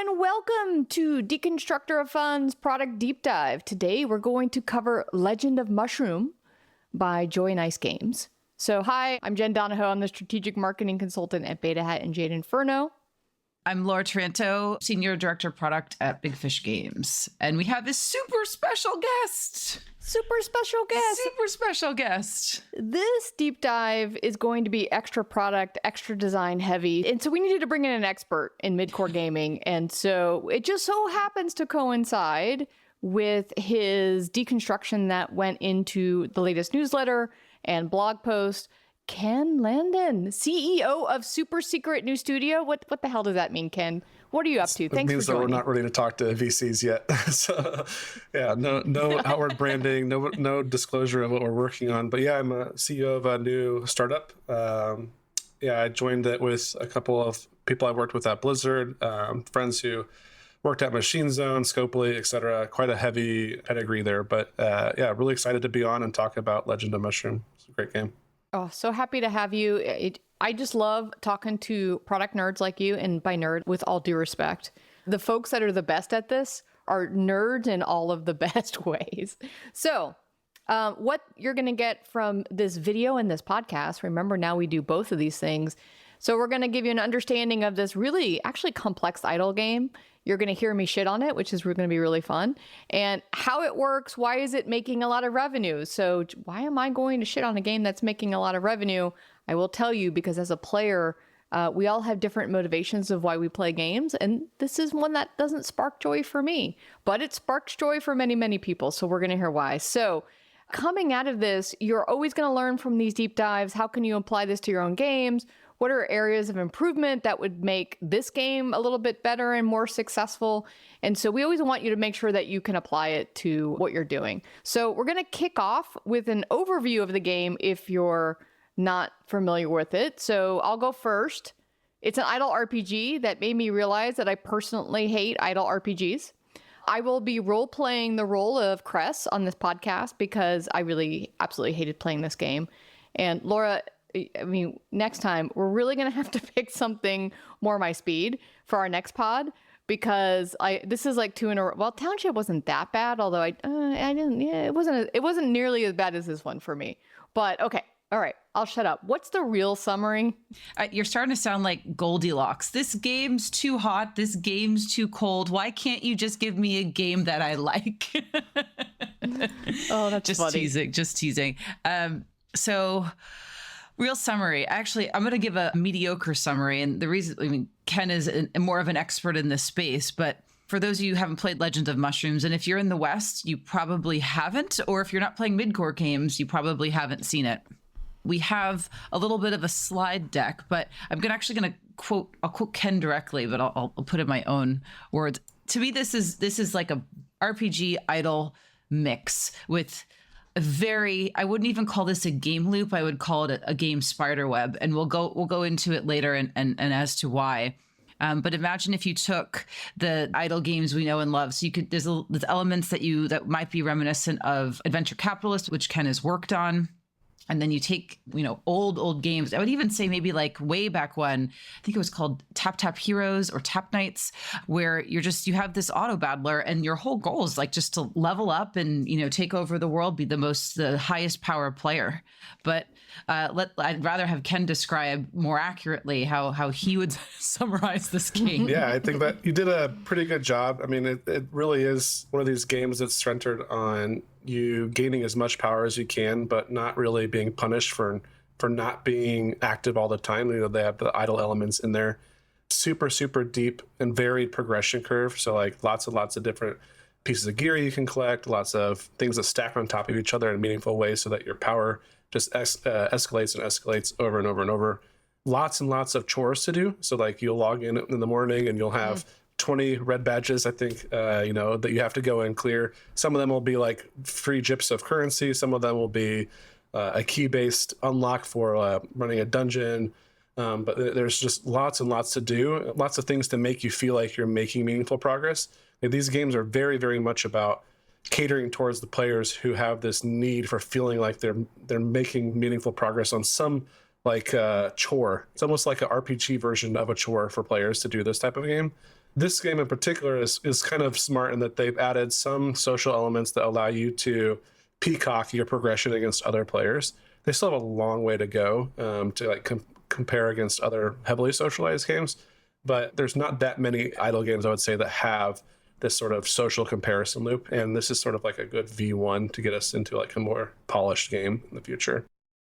everyone. Welcome to Deconstructor of Fun's Product Deep Dive. Today, we're going to cover Legend of Mushroom by Joy and Ice Games. So, hi, I'm Jen Donahoe. I'm the Strategic Marketing Consultant at Beta Hat and Jade Inferno. I'm Laura Taranto, Senior Director of Product at Big Fish Games. And we have this super special guest. Super special guest. This deep dive is going to be extra product, extra design heavy. And so we needed to bring in an expert in mid-core gaming. And so it just so happens to coincide with his deconstruction that went into the latest newsletter and blog post. Ken Landen, CEO of Super Secret New Studio. What the hell does that mean, Ken? What are you up to? Thanks for joining. It means that we're not ready to talk to VCs yet. So, yeah, no outward branding, no disclosure of what we're working on. But yeah, I'm a CEO of a new startup. I joined it with a couple of people I worked with at Blizzard, friends who worked at Machine Zone, Scopely, etc. Quite a heavy pedigree there. But really excited to be on and talk about Legend of Mushroom. It's a great game. Oh, so happy to have you. I just love talking to product nerds like you, and by nerd, with all due respect. The folks that are the best at this are nerds in all of the best ways. So what you're going to get from this video and this podcast, remember now we do both of these things. So we're going to give you an understanding of this really actually complex idle game. You're going to hear me shit on it, which is going to be really fun. And how it works, why is it making a lot of revenue? So why am I going to shit on a game that's making a lot of revenue? I will tell you, because as a player, we all have different motivations of why we play games. And this is one that doesn't spark joy for me, but it sparks joy for many, many people. So we're going to hear why. So coming out of this, you're always going to learn from these deep dives. How can you apply this to your own games? What are areas of improvement that would make this game a little bit better and more successful? And so we always want you to make sure that you can apply it to what you're doing. So we're going to kick off with an overview of the game if you're not familiar with it. So I'll go first. It's an idle RPG that made me realize that I personally hate idle RPGs. I will be role-playing the role of Cress on this podcast because I really absolutely hated playing this game. And Laura, I mean, next time we're really going to have to pick something more my speed for our next pod, because this is like 2 in a row. Well, Township wasn't that bad, although I didn't. Yeah, it wasn't nearly as bad as this one for me. But okay, all right, I'll shut up. What's the real summary? You're starting to sound like Goldilocks. This game's too hot. This game's too cold. Why can't you just give me a game that I like? Oh, that's just funny. Just teasing. So. Real summary. Actually, I'm going to give a mediocre summary. And the reason, Ken is more of an expert in this space, but for those of you who haven't played Legend of Mushrooms, and if you're in the West, you probably haven't, or if you're not playing mid-core games, you probably haven't seen it. We have a little bit of a slide deck, but I'm actually going to quote Ken directly, but I'll put in my own words. To me, this is like a RPG idle mix with I wouldn't even call this a game loop. I would call it a game spider web, and we'll go into it later and as to why. But imagine if you took the idle games we know and love. So there's elements that might be reminiscent of Adventure Capitalist, which Ken has worked on. And then you take, old games. I would even say maybe like way back when, I think it was called Tap Tap Heroes or Tap Knights, where you have this auto battler and your whole goal is like just to level up and, take over the world, be the highest power player. But I'd rather have Ken describe more accurately how he would summarize this game. Yeah, I think that you did a pretty good job. I mean, it really is one of these games that's centered on you gaining as much power as you can, but not really being punished for not being active all the time. They have the idle elements in there. Super, super deep and varied progression curve. So like lots and lots of different pieces of gear you can collect, lots of things that stack on top of each other in meaningful ways so that your power just escalates and escalates over and over and over. Lots and lots of chores to do. So like you'll log in the morning and you'll have 20 red badges, I think, that you have to go and clear. Some of them will be like free gyps of currency. Some of them will be a key-based unlock for running a dungeon. But there's just lots and lots to do, lots of things to make you feel like you're making meaningful progress. And these games are very, very much about catering towards the players who have this need for feeling like they're making meaningful progress on some like chore. It's almost like an RPG version of a chore for players to do this type of game. This game in particular is kind of smart in that they've added some social elements that allow you to peacock your progression against other players. They still have a long way to go to like compare against other heavily socialized games, but there's not that many idle games, I would say, that have this sort of social comparison loop. And this is sort of like a good V1 to get us into like a more polished game in the future.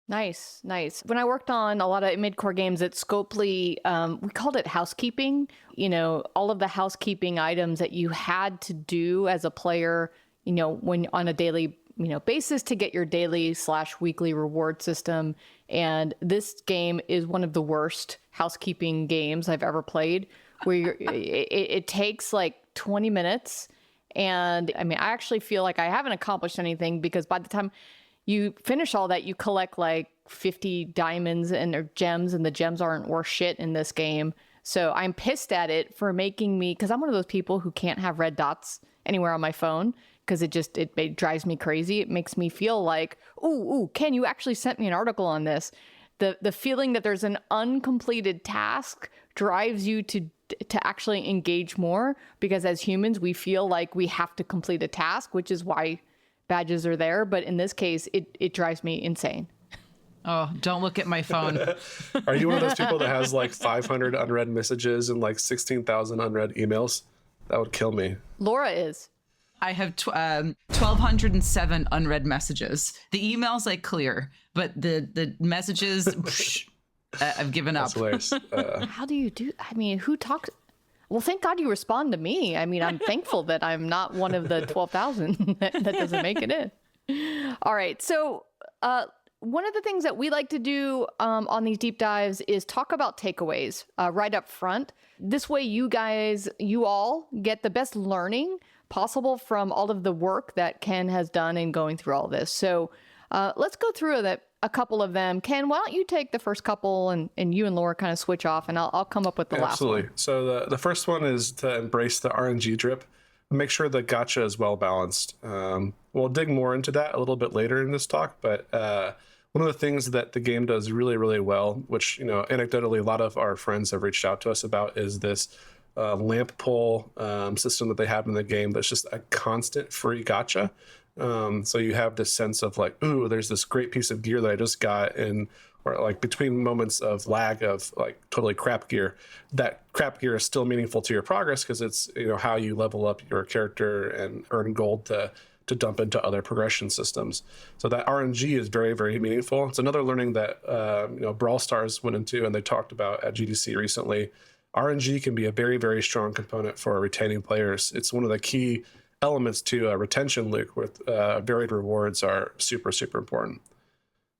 Nice, nice. When I worked on a lot of mid-core games at Scopely, we called it housekeeping. You know, all of the housekeeping items that you had to do as a player, you know, when on a daily, you know, basis to get your daily/weekly reward system. And this game is one of the worst housekeeping games I've ever played, where it takes like 20 minutes. And I mean, I actually feel like I haven't accomplished anything, because by the time you finish all that, you collect like 50 diamonds and or gems, and the gems aren't worth shit in this game. So I'm pissed at it for making me, because I'm one of those people who can't have red dots anywhere on my phone, because it drives me crazy. It makes me feel like, ooh, Ken, you actually sent me an article on this. The feeling that there's an uncompleted task drives you to actually engage more, because as humans, we feel like we have to complete a task, which is why badges are there. But in this case, it drives me insane. Oh, don't look at my phone. Are you one of those people that has like 500 unread messages and like 16,000 unread emails? That would kill me. Laura is. I have 1,207 unread messages. The emails I clear, but the messages, I've given up. That's hilarious. How do you do? I mean, who talks? Well, thank God you respond to me. I mean, I'm thankful that I'm not one of the 12,000 that doesn't make it in. All right. So one of the things that we like to do on these deep dives is talk about takeaways right up front. This way, you all get the best learning possible from all of the work that Ken has done in going through all this. So let's go through a couple of them. Ken, why don't you take the first couple, and you and Laura kind of switch off, and I'll come up with the last one. Absolutely. So the first one is to embrace the RNG drip. Make sure the gacha is well balanced. We'll dig more into that a little bit later in this talk, but one of the things that the game does really, really well, which, you know, anecdotally, a lot of our friends have reached out to us about, is this lamp pull system that they have in the game that's just a constant free gacha. So you have this sense of like, ooh, there's this great piece of gear that I just got, and or like between moments of lag of like totally crap gear, that crap gear is still meaningful to your progress, because it's, you know, how you level up your character and earn gold to dump into other progression systems. So that RNG is very, very meaningful. It's another learning that you know, Brawl Stars went into, and they talked about at GDC recently. RNG can be a very, very strong component for retaining players. It's one of the key elements to a retention loop, with varied rewards are super, super important.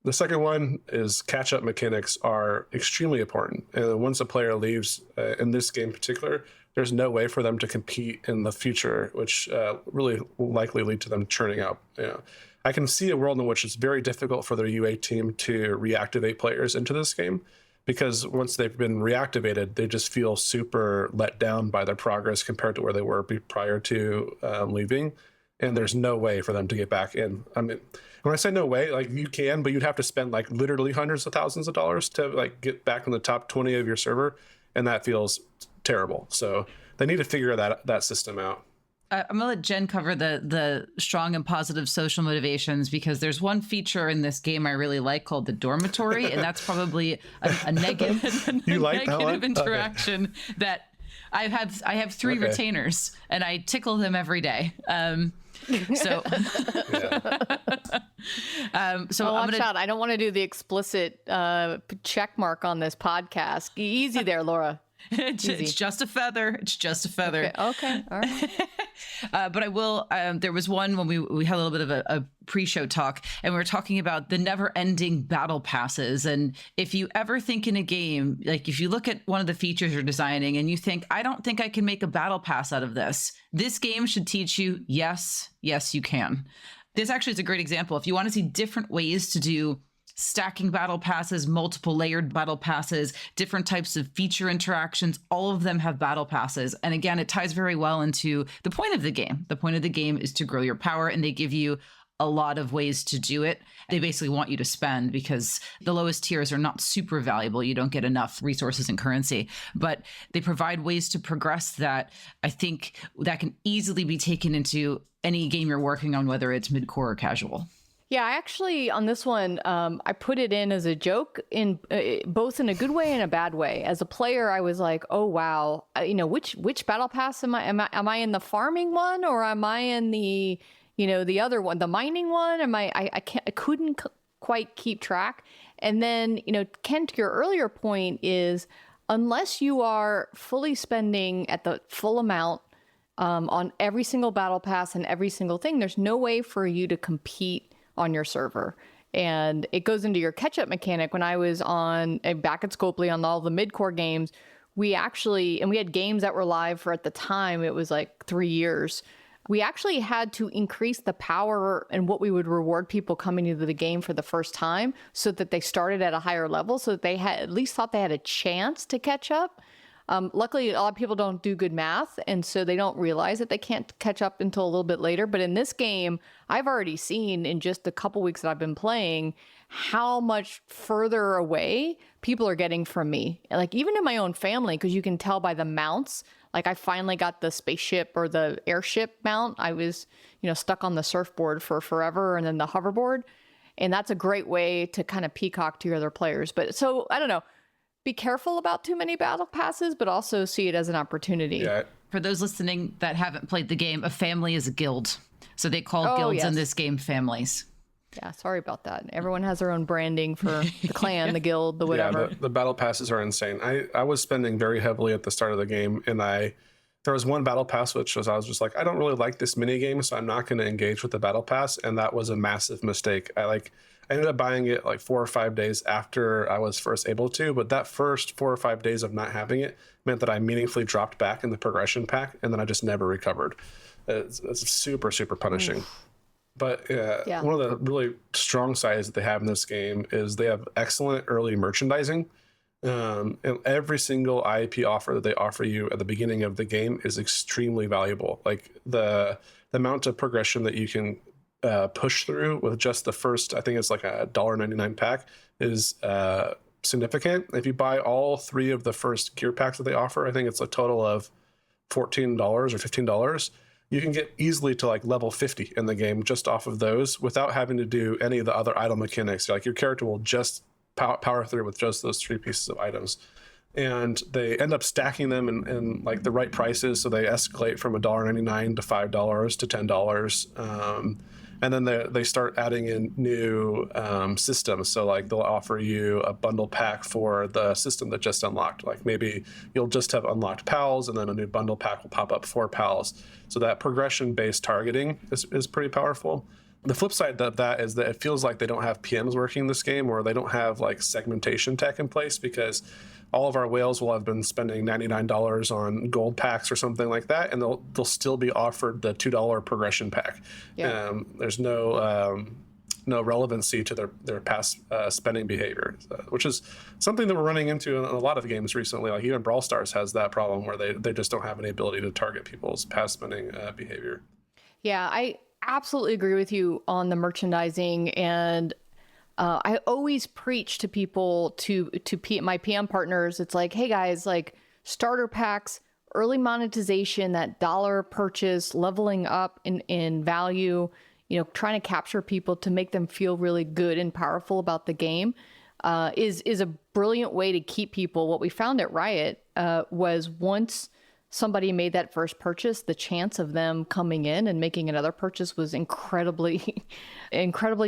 The second one is catch-up mechanics are extremely important. And once a player leaves, in this game in particular, there's no way for them to compete in the future, which really will likely lead to them churning out. You know, I can see a world in which it's very difficult for their UA team to reactivate players into this game, because once they've been reactivated, they just feel super let down by their progress compared to where they were prior to leaving. And there's no way for them to get back in. I mean, when I say no way, like you can, but you'd have to spend like literally hundreds of thousands of dollars to like get back in the top 20 of your server. And that feels terrible. So they need to figure that system out. I'm gonna let Jen cover the strong and positive social motivations, because there's one feature in this game I really like called the dormitory, and that's probably a negative, you like negative interaction that I have 3 retainers, and I tickle them every day. So watch out! I don't want to do the explicit check mark on this podcast. Easy there, Laura. It's just a feather. It's just a feather. Okay. All right. But I will. There was one when we had a little bit of a pre-show talk, and we were talking about the never-ending battle passes. And if you ever think in a game, like if you look at one of the features you're designing and you think, I don't think I can make a battle pass out of this, this game should teach you, yes, you can. This actually is a great example. If you want to see different ways to do stacking battle passes, multiple layered battle passes, different types of feature interactions, all of them have battle passes. And again, it ties very well into the point of the game. The point of the game is to grow your power, and they give you a lot of ways to do it. They basically want you to spend because the lowest tiers are not super valuable. You don't get enough resources and currency, but they provide ways to progress that I think that can easily be taken into any game you're working on, whether it's mid-core or casual. Yeah, I actually, on this one, I put it in as a joke, in both in a good way and a bad way. As a player, I was like, "Oh wow, which battle pass am I? Am I in the farming one, or am I in the, the other one, the mining one? I couldn't quite keep track." And then, Ken, to your earlier point is, unless you are fully spending at the full amount on every single battle pass and every single thing, there's no way for you to compete on your server. And it goes into your catch-up mechanic. When I was back at Scopely on all the mid-core games, we had games that were live for, at the time, it was like 3 years. We actually had to increase the power and what we would reward people coming into the game for the first time so that they started at a higher level, so that they had at least thought they had a chance to catch up. Luckily, a lot of people don't do good math, and so they don't realize that they can't catch up until a little bit later. But in this game, I've already seen in just the couple weeks that I've been playing how much further away people are getting from me. Like, even in my own family, because you can tell by the mounts. Like, I finally got the spaceship or the airship mount. I was, stuck on the surfboard for forever, and then the hoverboard. And that's a great way to kind of peacock to your other players. But so, I don't know. Be careful about too many battle passes, but also see it as an opportunity. Yeah. For those listening that haven't played the game, a family is a guild. So they call guilds in this game families. Yeah, sorry about that. Everyone has their own branding for the clan, the guild, the whatever. Yeah, the battle passes are insane. I was spending very heavily at the start of the game, and there was one battle pass I was just like, I don't really like this mini game, so I'm not going to engage with the battle pass, and that was a massive mistake. I ended up buying it like 4 or 5 days after I was first able to, but that first 4 or 5 days of not having it meant that I meaningfully dropped back in the progression pack, and then I just never recovered. It's super, super punishing. But one of the really strong sides that they have in this game is they have excellent early merchandising. And every single IAP offer that they offer you at the beginning of the game is extremely valuable. Like the amount of progression that you can push through with just the first, I think it's like a $1.99 pack, is significant. If you buy all 3 of the first gear packs that they offer, I think it's a total of $14 or $15. You can get easily to like level 50 in the game just off of those without having to do any of the other idle mechanics. Like, your character will just power through with just those 3 pieces of items. And they end up stacking them in like the right prices. So they escalate from $1.99 to $5 to $10. And then they start adding in new systems. So like they'll offer you a bundle pack for the system that just unlocked. Like maybe you'll just have unlocked pals, and then a new bundle pack will pop up for pals. So that progression-based targeting is pretty powerful. The flip side of that is that it feels like they don't have PMs working in this game, or they don't have like segmentation tech in place, because all of our whales will have been spending $99 on gold packs or something like that, and they'll still be offered the $2 progression pack. Yeah. There's no relevancy to their past spending behavior, which is something that we're running into in a lot of games recently. Like even Brawl Stars has that problem where they just don't have any ability to target people's past spending behavior. Yeah, I absolutely agree with you on the merchandising, and I always preach to people, to my PM partners. It's like, hey guys, like starter packs, early monetization, that dollar purchase, leveling up in value, trying to capture people to make them feel really good and powerful about the game, is a brilliant way to keep people. What we found at Riot was once somebody made that first purchase, the chance of them coming in and making another purchase was incredibly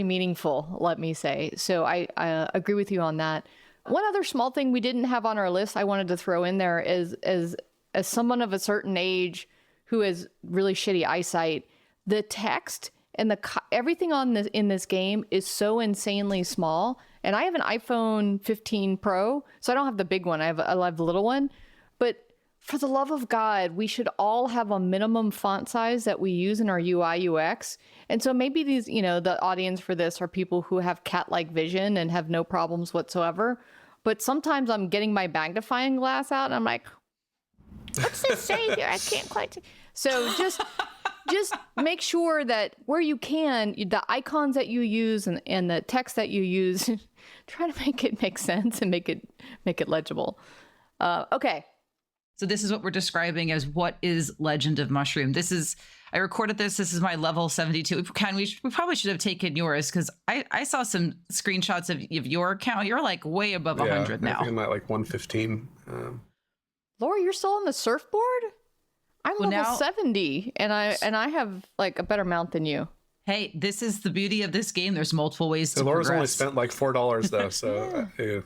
meaningful, let me say. So I agree with you on that. One other small thing we didn't have on our list I wanted to throw in there is, as someone of a certain age who has really shitty eyesight, the text and everything in this game is so insanely small. And I have an iPhone 15 Pro, so I don't have the big one. I have the little one. But for the love of God, we should all have a minimum font size that we use in our UI UX. And so maybe these, the audience for this are people who have cat-like vision and have no problems whatsoever. But sometimes I'm getting my magnifying glass out and I'm like, what's this say here? I can't quite see. So just just make sure that where you can, the icons that you use and the text that you use, try to make it make sense and make it legible. Okay. So this is what we're describing as what is Legend of Mushroom. I recorded this. This is my level 72. We probably should have taken yours because I saw some screenshots of your account. You're like way above 100 now. I think I'm at like 115. Laura, you're still on the surfboard? I'm level 70 and I have like a better mount than you. Hey, this is the beauty of this game. There's multiple ways to Laura's progress. only spent like $4 though, so yeah.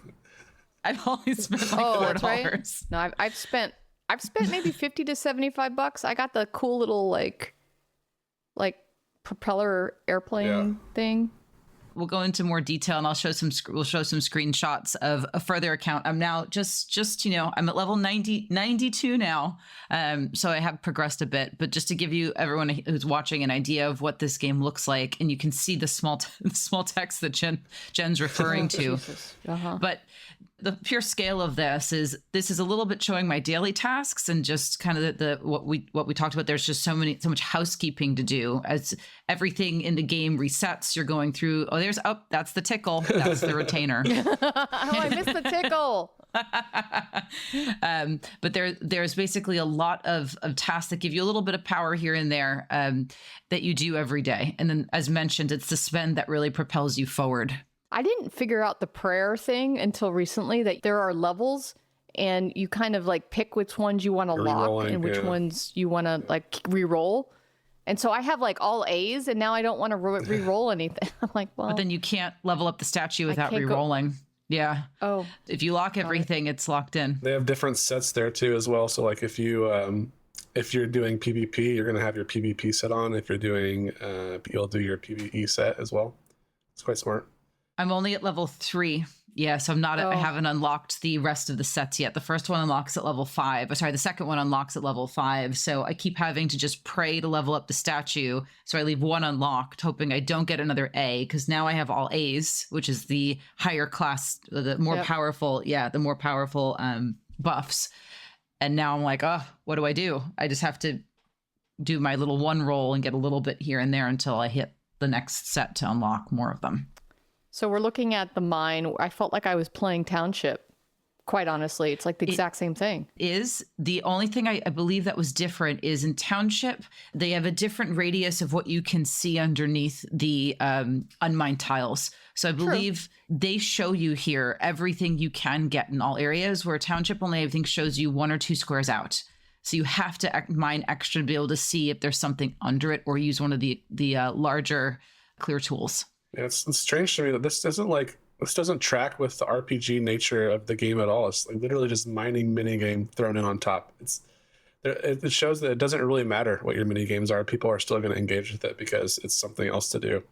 I've only spent like $4. Right? No, I've spent maybe 50 to 75 bucks. I got the cool little like propeller airplane thing. We'll go into more detail and we'll show some screenshots of a further account. I'm now just I'm at level 92 now. So I have progressed a bit, but just to give you everyone who's watching an idea of what this game looks like, and you can see the small text that Jen's referring to. But the pure scale of this is a little bit showing my daily tasks and just kind of what we talked about. There's just so much housekeeping to do as everything in the game resets. You're going through, that's the tickle. That's the retainer. I missed the tickle. But there's basically a lot of tasks that give you a little bit of power here and there that you do every day. And then as mentioned, it's the spend that really propels you forward. I didn't figure out the prayer thing until recently, that there are levels and you kind of like pick which ones you want to lock and which ones you want to like re-roll. And so I have like all A's and now I don't want to re-roll anything. I'm like, well. But then you can't level up the statue without re-rolling. Yeah. Oh. If you lock everything, it's locked in. They have different sets there too as well. So like if you're doing PvP, you're going to have your PvP set on. If you're doing, you'll do your PvE set as well. It's quite smart. I'm only at level 3. Yeah, so I haven't unlocked the rest of the sets yet. The first one unlocks at level 5. Sorry, the second one unlocks at level 5. So I keep having to just pray to level up the statue. So I leave one unlocked, hoping I don't get another A, because now I have all A's, which is the higher class, the more powerful, buffs. And now I'm like, what do? I just have to do my little one roll and get a little bit here and there until I hit the next set to unlock more of them. So we're looking at the mine. I felt like I was playing Township. Quite honestly, it's like the exact same thing. Is the only thing I believe that was different is in Township, they have a different radius of what you can see underneath the unmined tiles. So I believe they show you here everything you can get in all areas, where Township only, I think, shows you 1 or 2 squares out. So you have to mine extra to be able to see if there's something under it or use one of the larger clear tools. Yeah, it's strange to me that this doesn't track with the RPG nature of the game at all. It's like literally just mining minigame thrown in on top. It shows that it doesn't really matter what your minigames are. People are still going to engage with it because it's something else to do.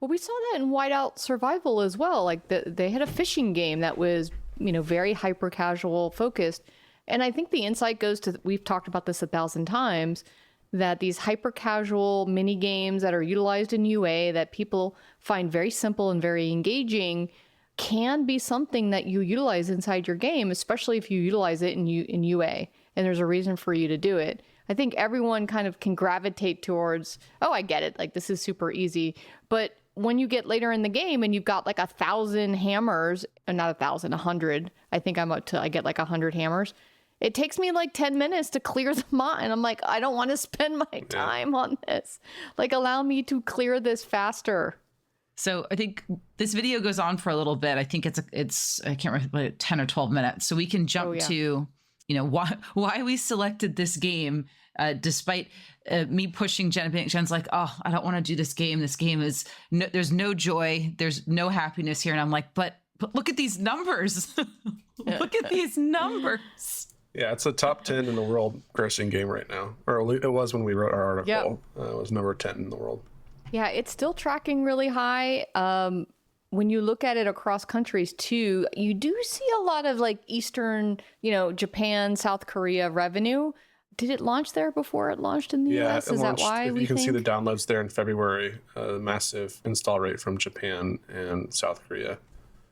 Well, we saw that in Whiteout Survival as well. Like they had a fishing game that was, very hyper casual focused. And I think the insight goes to, we've talked about this 1,000 times, that these hyper casual mini games that are utilized in UA that people find very simple and very engaging can be something that you utilize inside your game, especially if you utilize it in UA and there's a reason for you to do it. I think everyone kind of can gravitate towards, I get it, like this is super easy. But when you get later in the game and you've got like 1,000 hammers, or not 1,000, 100, I think I get like 100 hammers. It takes me like 10 minutes to clear them out. And I'm like, I don't want to spend my time on this. Like, allow me to clear this faster. So I think this video goes on for a little bit. I think it's I can't remember, 10 or 12 minutes. So we can jump to, why we selected this game, despite me pushing Jen. Jen's like, I don't want to do this game. This game is, there's no joy. There's no happiness here. And I'm like, but look at these numbers. Look at these numbers. Yeah, it's a top 10 in the world grossing game right now. Or it was when we wrote our article. It was number 10 in the world. Yeah, it's still tracking really high. When you look at it across countries too, you do see a lot of like Eastern, Japan, South Korea revenue. Did it launch there before it launched in the US? Is that why you can see the downloads there in February, massive install rate from Japan and South Korea.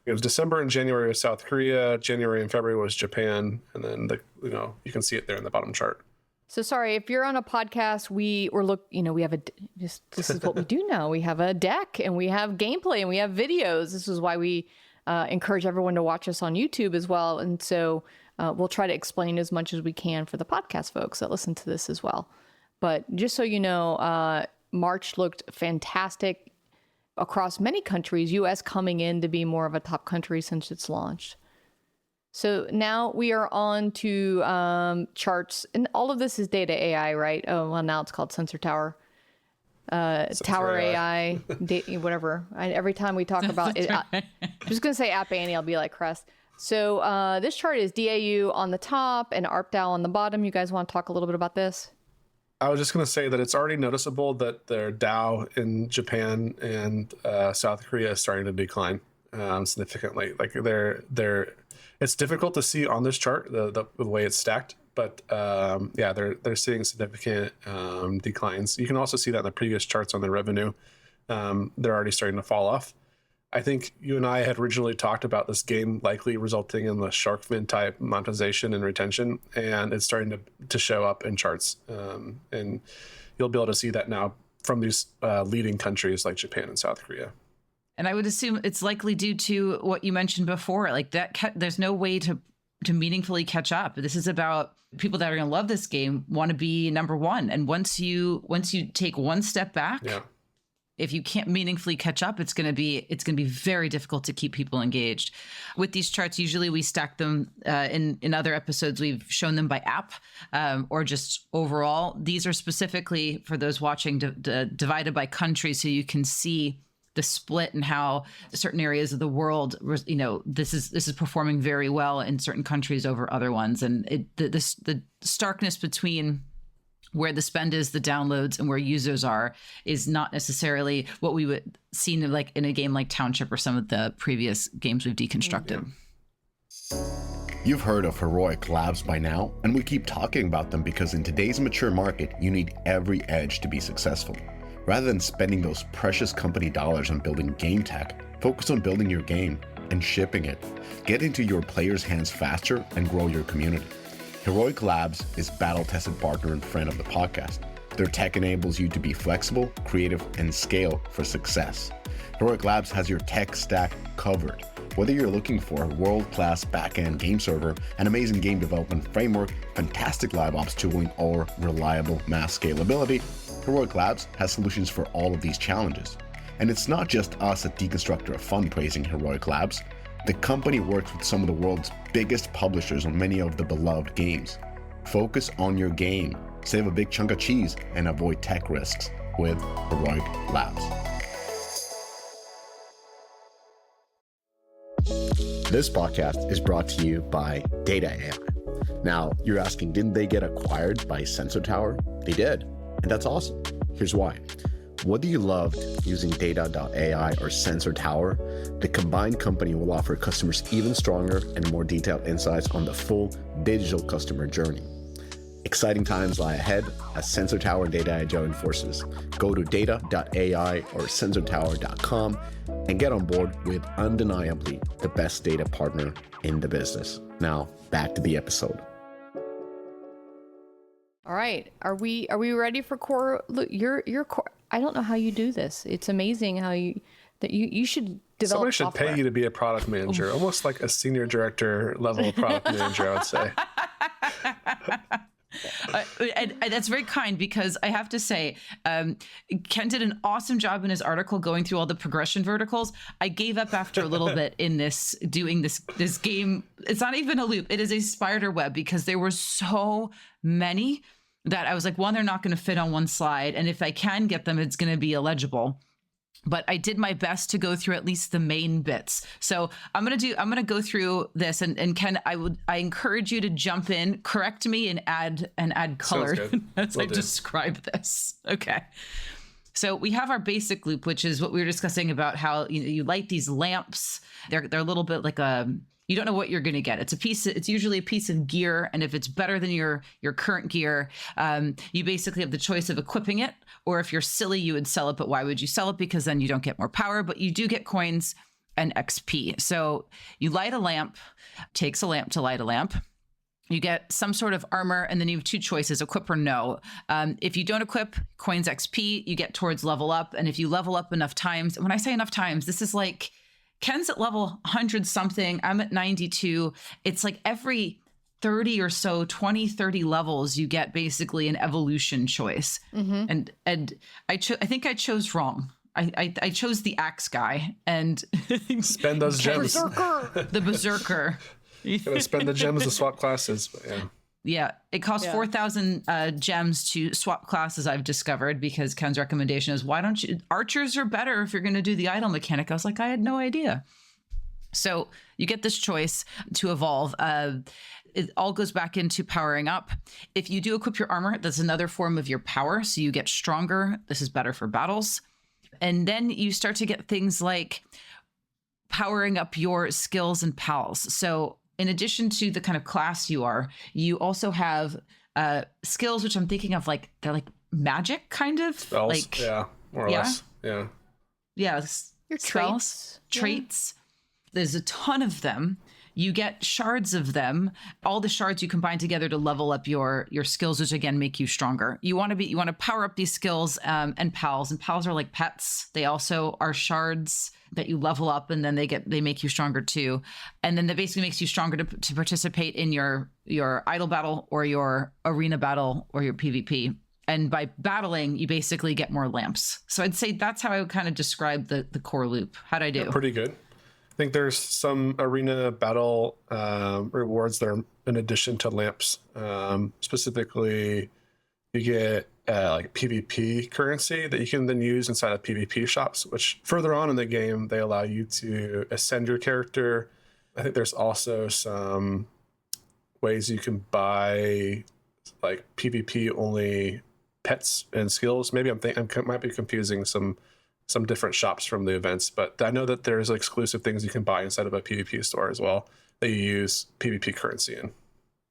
It was December and January was South Korea, January and February was Japan, and then you can see it there in the bottom chart. So sorry, if you're on a podcast, we have this is what we do now. We have a deck and we have gameplay and we have videos. This is why we encourage everyone to watch us on YouTube as well. And so we'll try to explain as much as we can for the podcast folks that listen to this as well. But just so you know, March looked fantastic across many countries, US coming in to be more of a top country since it's launched. So now we are on to charts, and all of this is data AI, right? Oh, well, now it's called Sensor Tower. Tower AI, whatever. Every time we talk about it, I'm just going to say App Annie, I'll be like Crest. So this chart is DAU on the top and ARPDAU on the bottom. You guys want to talk a little bit about this? I was just going to say that it's already noticeable that their DAO in Japan and South Korea is starting to decline significantly. Like it's difficult to see on this chart the way it's stacked, but they're seeing significant declines. You can also see that in the previous charts on the revenue. They're already starting to fall off. I think you and I had originally talked about this game likely resulting in the shark fin type monetization and retention, and it's starting to show up in charts. And you'll be able to see that now from these leading countries like Japan and South Korea. And I would assume it's likely due to what you mentioned before, like that. There's no way to meaningfully catch up. This is about people that are going to love this game, want to be number one. And once you take one step back, if you can't meaningfully catch up, it's going to be very difficult to keep people engaged. With these charts, usually we stack them in other episodes. We've shown them by app or just overall. These are specifically for those watching divided by country, so you can see the split and how certain areas of the world, this is performing very well in certain countries over other ones. And the starkness between where the spend is, the downloads, and where users are is not necessarily what we would see like in a game like Township or some of the previous games we've deconstructed. You've heard of Heroic Labs by now, and we keep talking about them because in today's mature market, you need every edge to be successful. Rather than spending those precious company dollars on building game tech, focus on building your game and shipping it. Get into your players' hands faster and grow your community. Heroic Labs is battle-tested partner and friend of the podcast. Their tech enables you to be flexible, creative, and scale for success. Heroic Labs has your tech stack covered. Whether you're looking for a world-class back-end game server, an amazing game development framework, fantastic live ops tooling, or reliable mass scalability, Heroic Labs has solutions for all of these challenges. And it's not just us at Deconstructor of Fun praising Heroic Labs. The company works with some of the world's biggest publishers on many of the beloved games. Focus on your game, save a big chunk of cheese, and avoid tech risks with Heroic Labs. This podcast is brought to you by Data AI. Now, you're asking, didn't they get acquired by Sensor Tower? They did, and that's awesome. Here's why. Whether you loved using Data.ai or Sensor Tower, the combined company will offer customers even stronger and more detailed insights on the full digital customer journey. Exciting times lie ahead as Sensor Tower and Data AI join forces. Go to Data.ai or SensorTower.com and get on board with undeniably the best data partner in the business. Now, back to the episode. All right, are we ready for core? Look, your core. I don't know how you do this. It's amazing how you should develop. Somebody should software. pay you to be a product manager, almost like a senior director level product manager, I would say. And that's very kind, because I have to say, Ken did an awesome job in his article going through all the progression verticals. I gave up after a little bit in doing this game. It's not even a loop. It is a spider web, because there were so many that I was like, one, they're not going to fit on one slide. And if I can get them, it's going to be illegible. But I did my best to go through at least the main bits. So I'm gonna go through this, and Ken, I encourage you to jump in, correct me, and add color as I describe this. Okay. So we have our basic loop, which is what we were discussing about how you light these lamps. They're a little bit like you don't know what you're going to get. It's usually a piece of gear, and if it's better than your current gear, you basically have the choice of equipping it, or if you're silly, you would sell it. But why would you sell it? Because then you don't get more power, but you do get coins and XP. So you light a lamp. Takes a lamp to light a lamp. You get some sort of armor, and then you have two choices, equip or no. If you don't equip, coins XP, you get towards level up. And if you level up enough times, when I say enough times, this is like Ken's at level 100 something, I'm at 92. It's like every 30 or so, 20, 30 levels, you get basically an evolution choice. And I think I chose wrong. I chose the axe guy and Spend those gems. the berserker. You're gonna spend the gems to swap classes. But Yeah, it costs 4,000 gems to swap classes, I've discovered, because Ken's recommendation is, why don't you, archers are better if you're going to do the idle mechanic. I was like, I had no idea. So you get this choice to evolve. It all goes back into powering up. If you do equip your armor, that's another form of your power. So you get stronger. This is better for battles. And then you start to get things like powering up your skills and pals. So in addition to the kind of class you are, you also have skills, which I'm thinking of like, they're like magic kind of. spells. Like, Yeah, more or less. Yeah. yeah, Your spells, traits. traits. There's a ton of them. You get shards of them. All the shards you combine together to level up your skills, which again make you stronger. You want to power up these skills and pals are like pets. They also are shards that you level up, and then they make you stronger too. And then that basically makes you stronger to participate in your idle battle or your arena battle or your PvP. And by battling, you basically get more lamps. So I'd say that's how I would kind of describe the core loop. How'd I do? Yeah, pretty good. I think there's some arena battle rewards that are in addition to lamps. Specifically, you get like PvP currency that you can then use inside of PvP shops, which further on in the game, they allow you to ascend your character. I think there's also some ways you can buy like PvP only pets and skills. Maybe I might be confusing some different shops from the events, but I know that there's exclusive things you can buy inside of a PvP store as well that you use PvP currency in.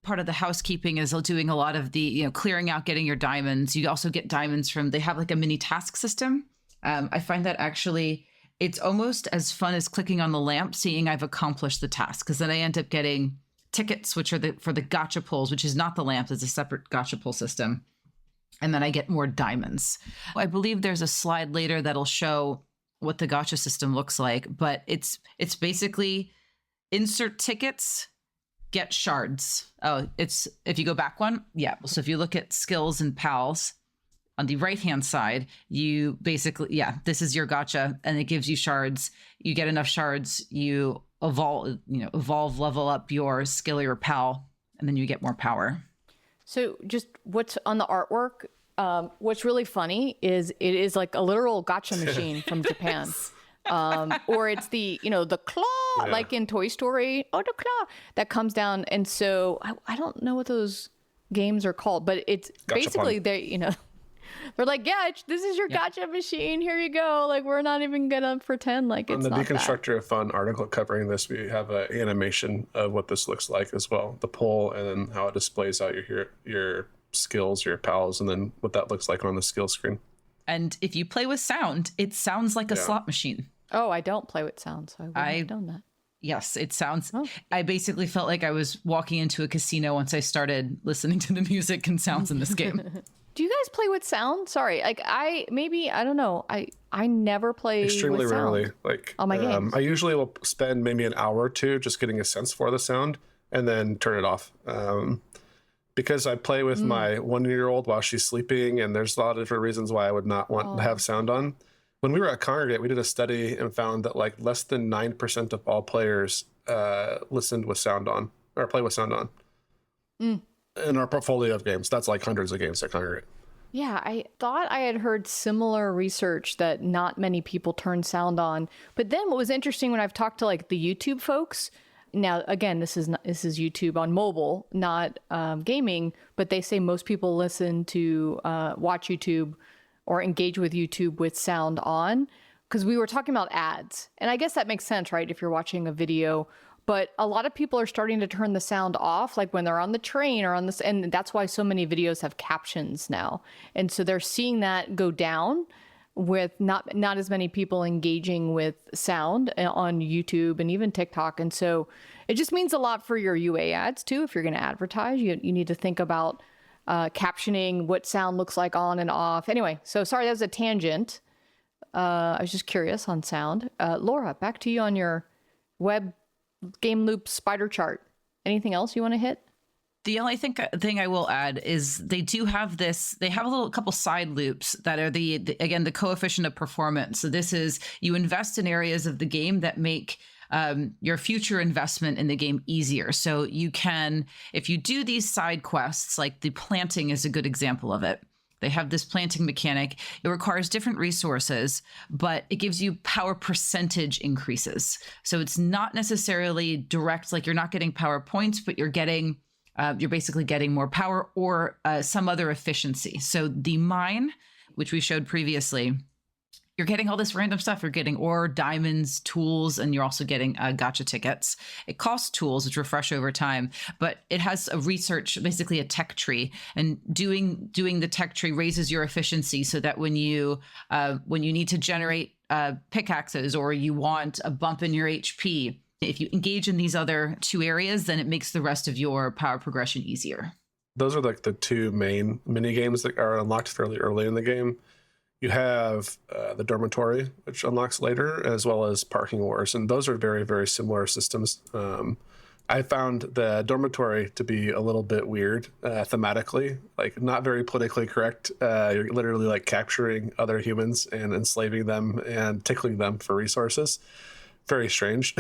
Part of the housekeeping is doing a lot of the, clearing out, getting your diamonds. You also get diamonds they have like a mini task system. I find that actually it's almost as fun as clicking on the lamp, seeing I've accomplished the task, because then I end up getting tickets, which are for the gacha pulls, which is not the lamp, it's a separate gacha pull system. And then I get more diamonds. I believe there's a slide later that'll show what the gacha system looks like, but it's basically insert tickets, get shards. Oh, it's, if you go back one, yeah. So if you look at skills and pals on the right-hand side, you basically, this is your gacha, and it gives you shards. You get enough shards, you evolve, level up your skill or your pal, and then you get more power. So just what's on the artwork, what's really funny is it is like a literal gacha machine from Japan. Or it's the claw, like in Toy Story, the claw that comes down. And so I don't know what those games are called, but it's basically they're like, this is your gacha machine. Here you go. Like, we're not even gonna pretend like it's not that. On the Deconstructor of Fun article covering this, we have an animation of what this looks like as well. The pull, and then how it displays out your skills, your pals, and then what that looks like on the skill screen. And if you play with sound, it sounds like a slot machine. Oh, I don't play with sound, so I wouldn't have done that. Yes, it sounds. Oh. I basically felt like I was walking into a casino once I started listening to the music and sounds in this game. Do you guys play with sound? Sorry, like I don't know. I never play extremely with sound rarely. Like on my games. I usually will spend maybe an hour or two just getting a sense for the sound and then turn it off. Because I play with my 1-year-old while she's sleeping, and there's a lot of different reasons why I would not want to have sound on. When we were at Congregate, we did a study and found that like less than 9% of all players listened with sound on or play with sound on. In our portfolio of games. That's like hundreds of games at Congregate. Yeah, I thought I had heard similar research that not many people turn sound on. But then what was interesting when I've talked to like the YouTube folks, now again, this is YouTube on mobile, not gaming, but they say most people listen to watch YouTube or engage with YouTube with sound on, because we were talking about ads. And I guess that makes sense, right? If you're watching a video. But a lot of people are starting to turn the sound off, like when they're on the train or on this, and that's why so many videos have captions now. And so they're seeing that go down. with not as many people engaging with sound on YouTube and even TikTok. And so it just means a lot for your UA ads too. If you're going to advertise, you need to think about captioning what sound looks like on and off. Anyway, so sorry, that was a tangent. I was just curious on sound. Laura, back to you on your web game loop spider chart. Anything else you want to hit? The only thing I will add is they do have this. They have a couple side loops that are the coefficient of performance. So this is, you invest in areas of the game that make your future investment in the game easier. So you can, if you do these side quests, like the planting is a good example of it. They have this planting mechanic. It requires different resources, but it gives you power percentage increases. So it's not necessarily direct, like you're not getting power points, but you're basically getting more power or some other efficiency. So the mine, which we showed previously, you're getting all this random stuff. You're getting ore, diamonds, tools, and you're also getting gacha tickets. It costs tools, which refresh over time, but it has a research, basically a tech tree. And doing the tech tree raises your efficiency so that when you need to generate pickaxes or you want a bump in your HP, if you engage in these other two areas, then it makes the rest of your power progression easier. Those are like the two main mini games that are unlocked fairly early in the game. You have the dormitory, which unlocks later, as well as parking wars. And those are very, very similar systems. I found the dormitory to be a little bit weird thematically, like not very politically correct. You're literally like capturing other humans and enslaving them and tickling them for resources. Very strange.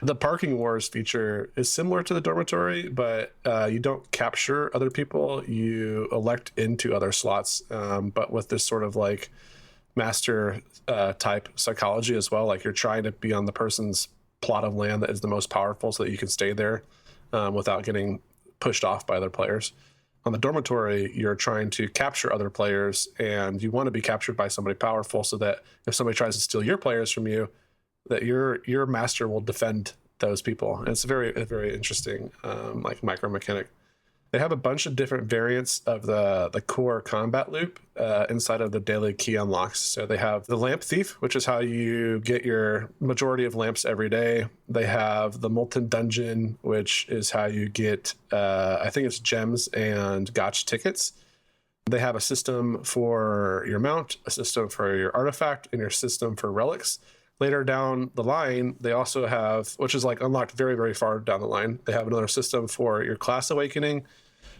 The parking wars feature is similar to the dormitory, but you don't capture other people. You elect into other slots, but with this sort of like master type psychology as well. Like you're trying to be on the person's plot of land that is the most powerful so that you can stay there without getting pushed off by other players. On the dormitory, you're trying to capture other players and you want to be captured by somebody powerful so that if somebody tries to steal your players from you, that your master will defend those people. And it's a very interesting like micro mechanic. They have a bunch of different variants of the core combat loop inside of the daily key unlocks. So they have the lamp thief, which is how you get your majority of lamps every day. They have the molten dungeon, which is how you get I think it's gems and gacha tickets. They have a system for your mount, a system for your artifact, and your system for relics. Later down the line, they also have, which is like unlocked very, very far down the line, they have another system for your class awakening.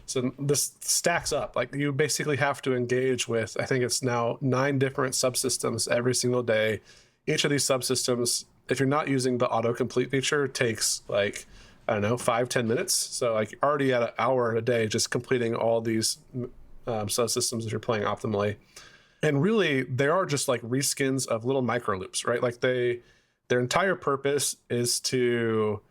So this stacks up. Like you basically have to engage with, I think it's now 9 different subsystems every single day. Each of these subsystems, if you're not using the autocomplete feature, takes like, I don't know, 5-10 minutes. So like already at an hour a day, just completing all these subsystems if you're playing optimally. And really, they are just like reskins of little micro loops, right? Like their entire purpose is to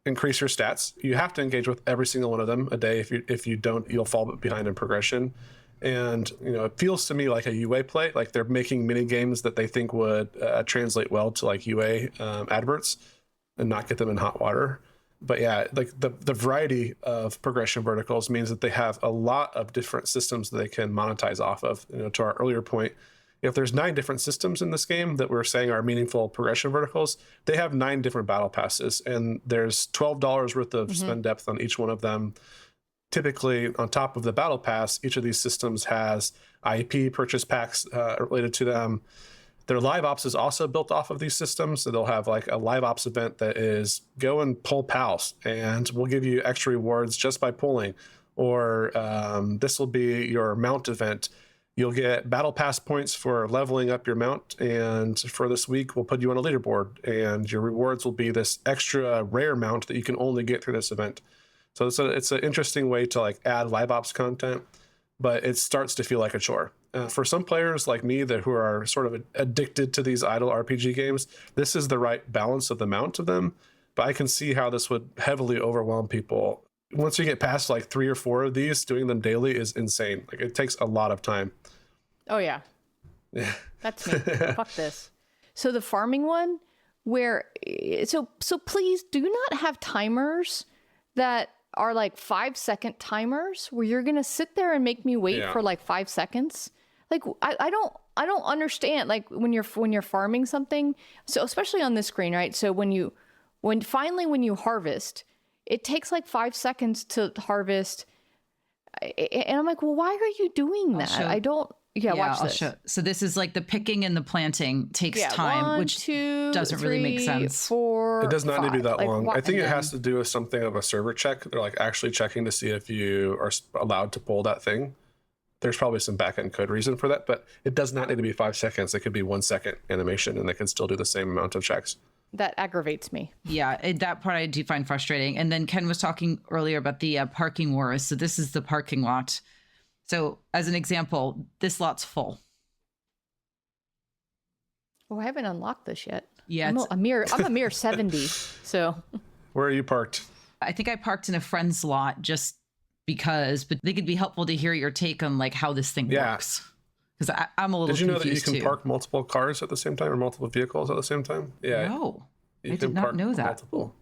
increase your stats. You have to engage with every single one of them a day. If you don't, you'll fall behind in progression. And it feels to me like a UA play. Like they're making mini games that they think would translate well to like UA adverts and not get them in hot water. But yeah, like the variety of progression verticals means that they have a lot of different systems that they can monetize off of. To our earlier point, if there's 9 different systems in this game that we're saying are meaningful progression verticals, they have 9 different battle passes, and there's $12 worth of spend depth on each one of them. Typically, on top of the battle pass, each of these systems has IP purchase packs related to them. Their live ops is also built off of these systems. So they'll have like a live ops event that is go and pull pals and we'll give you extra rewards just by pulling. Or this will be your mount event. You'll get battle pass points for leveling up your mount. And for this week, we'll put you on a leaderboard and your rewards will be this extra rare mount that you can only get through this event. So it's an interesting way to like add live ops content, but it starts to feel like a chore. For some players like me who are sort of addicted to these idle RPG games, this is the right balance of the amount of them. But I can see how this would heavily overwhelm people. Once you get past like 3 or 4 of these, doing them daily is insane. Like it takes a lot of time. Oh yeah. That's me. Fuck this. So the farming one, where so please do not have timers that are like 5-second timers where you're gonna sit there and make me wait for like 5 seconds. Like I don't understand, like when you're farming something, so especially on this screen, right? So when you harvest, it takes like 5 seconds to harvest, and I'm like, well, why are you doing that? I don't. Yeah, watch this. So this is like the picking and the planting takes time, 1, which 2, doesn't really make 3, sense. 4, It does not need to be that like, long. I think it then, has to do with something of a server check. They're like actually checking to see if you are allowed to pull that thing. There's probably some backend code reason for that, but it does not need to be 5 seconds. It could be 1 second animation, and they can still do the same amount of checks. that aggravates me. Yeah, that part I do find frustrating. And then Ken was talking earlier about the parking wars. So this is the parking lot. So as an example, this lot's full. Oh, I haven't unlocked this yet. Yeah, I'm a mere 70. So Where are you parked? I think I parked in a friend's lot just because, but they could be helpful to hear your take on like how this thing works. Because I'm a little confused. Did you know that you can too. park multiple cars at the same time or multiple vehicles at the same time? Yeah. No, You I can did not park know that. multiple.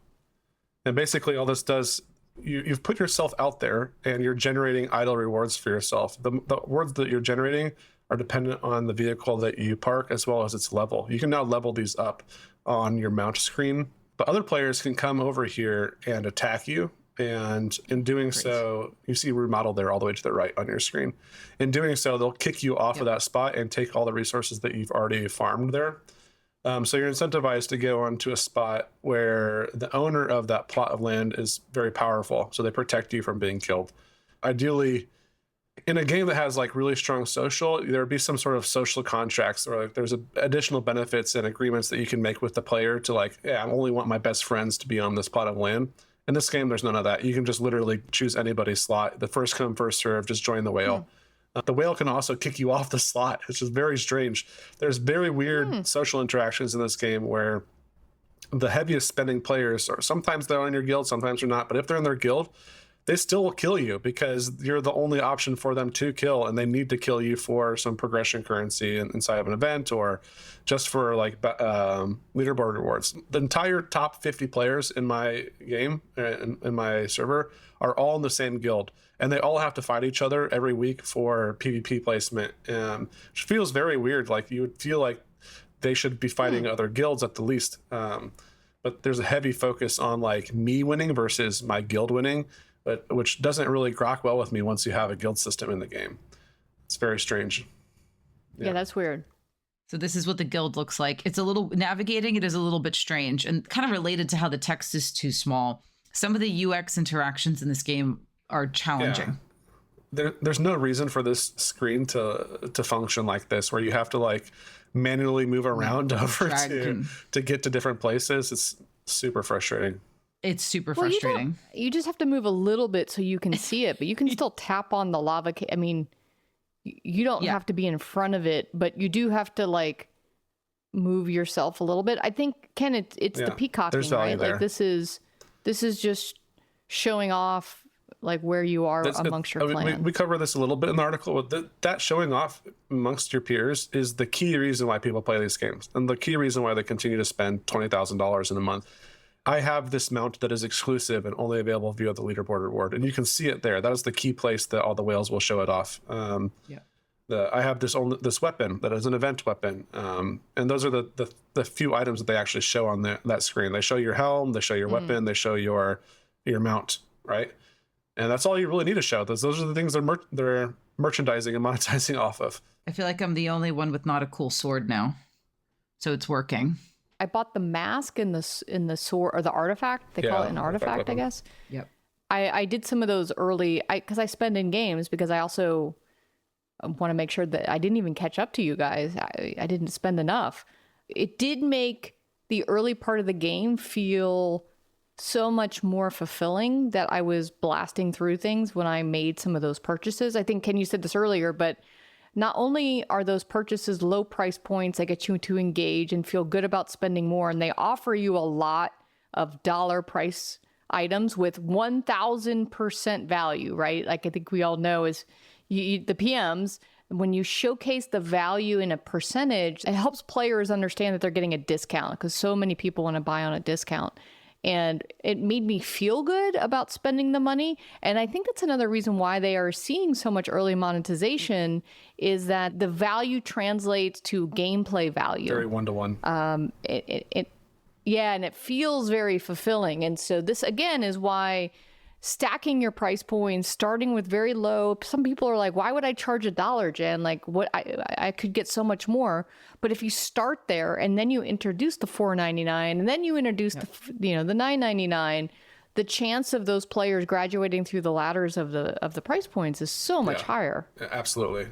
And basically all this does, you've put yourself out there and you're generating idle rewards for yourself. The rewards that you're generating are dependent on the vehicle that you park as well as its level. You can now level these up on your mount screen, but other players can come over here and attack you. And in doing so, you see remodel there all the way to the right on your screen. In doing so, they'll kick you off of that spot and take all the resources that you've already farmed there. So you're incentivized to go onto a spot where the owner of that plot of land is very powerful. So they protect you from being killed. Ideally, in a game that has like really strong social, there would be some sort of social contracts or like there's additional benefits and agreements that you can make with the player to like, yeah, I only want my best friends to be on this plot of land. In this game, there's none of that. You can just literally choose anybody's slot. The first come, first serve, just join the whale. The whale can also kick you off the slot, which is very strange. There's very weird social interactions in this game where the heaviest spending players are sometimes they're in your guild, sometimes they're not. But if they're in their guild, they still will kill you because you're the only option for them to kill, and they need to kill you for some progression currency inside of an event or just for like leaderboard rewards. The entire top 50 players in my game, in my server, are all in the same guild, and they all have to fight each other every week for PvP placement, which feels very weird. Like you would feel like they should be fighting other guilds at the least. But there's a heavy focus on like me winning versus my guild winning, but which doesn't really grok well with me once you have a guild system in the game. It's very strange. Yeah, that's weird. So this is what the guild looks like. It's a little, navigating it is a little bit strange and kind of related to how the text is too small. Some of the UX interactions in this game are challenging. Yeah. There's no reason for this screen to function like this, where you have to like manually move around over to get to different places. It's super frustrating. It's super frustrating. You just have to move a little bit so you can see it, but you can still tap on the lava. I mean, you don't have to be in front of it, but you do have to like move yourself a little bit. I think, Ken, it's the peacocking, right? There. Like this is just showing off like where you are amongst your clan. We cover this a little bit in the article. That showing off amongst your peers is the key reason why people play these games, and the key reason why they continue to spend $20,000 in a month. I have this mount that is exclusive and only available via the leaderboard reward, and you can see it there. That is the key place that all the whales will show it off. I have this weapon that is an event weapon, and those are the few items that they actually show on that screen. They show your helm, they show your weapon, they show your mount, right? And that's all you really need to show. Those are the things they're merchandising and monetizing off of. I feel like I'm the only one with not a cool sword now, so it's working. I bought the mask in the sword, or the artifact. They call it an artifact, I guess. Yep. I did some of those early, because I spend in games, because I also want to make sure that I didn't even catch up to you guys. I didn't spend enough. It did make the early part of the game feel so much more fulfilling that I was blasting through things when I made some of those purchases. I think, Ken, you said this earlier, but not only are those purchases low price points that get you to engage and feel good about spending more, and they offer you a lot of dollar price items with 1,000% value, right? Like I think we all know is the PMs, when you showcase the value in a percentage, it helps players understand that they're getting a discount because so many people want to buy on a discount. And it made me feel good about spending the money. And I think that's another reason why they are seeing so much early monetization, is that the value translates to gameplay value. Very one-to-one. Yeah, and it feels very fulfilling. And so this, again, is why stacking your price points, starting with very low. Some people are like, why would I charge $1, Jen? Like, what? I could get so much more. But if you start there and then you introduce the $4.99 and then you introduce the $9.99, the chance of those players graduating through the ladders of the price points is so much higher. Absolutely.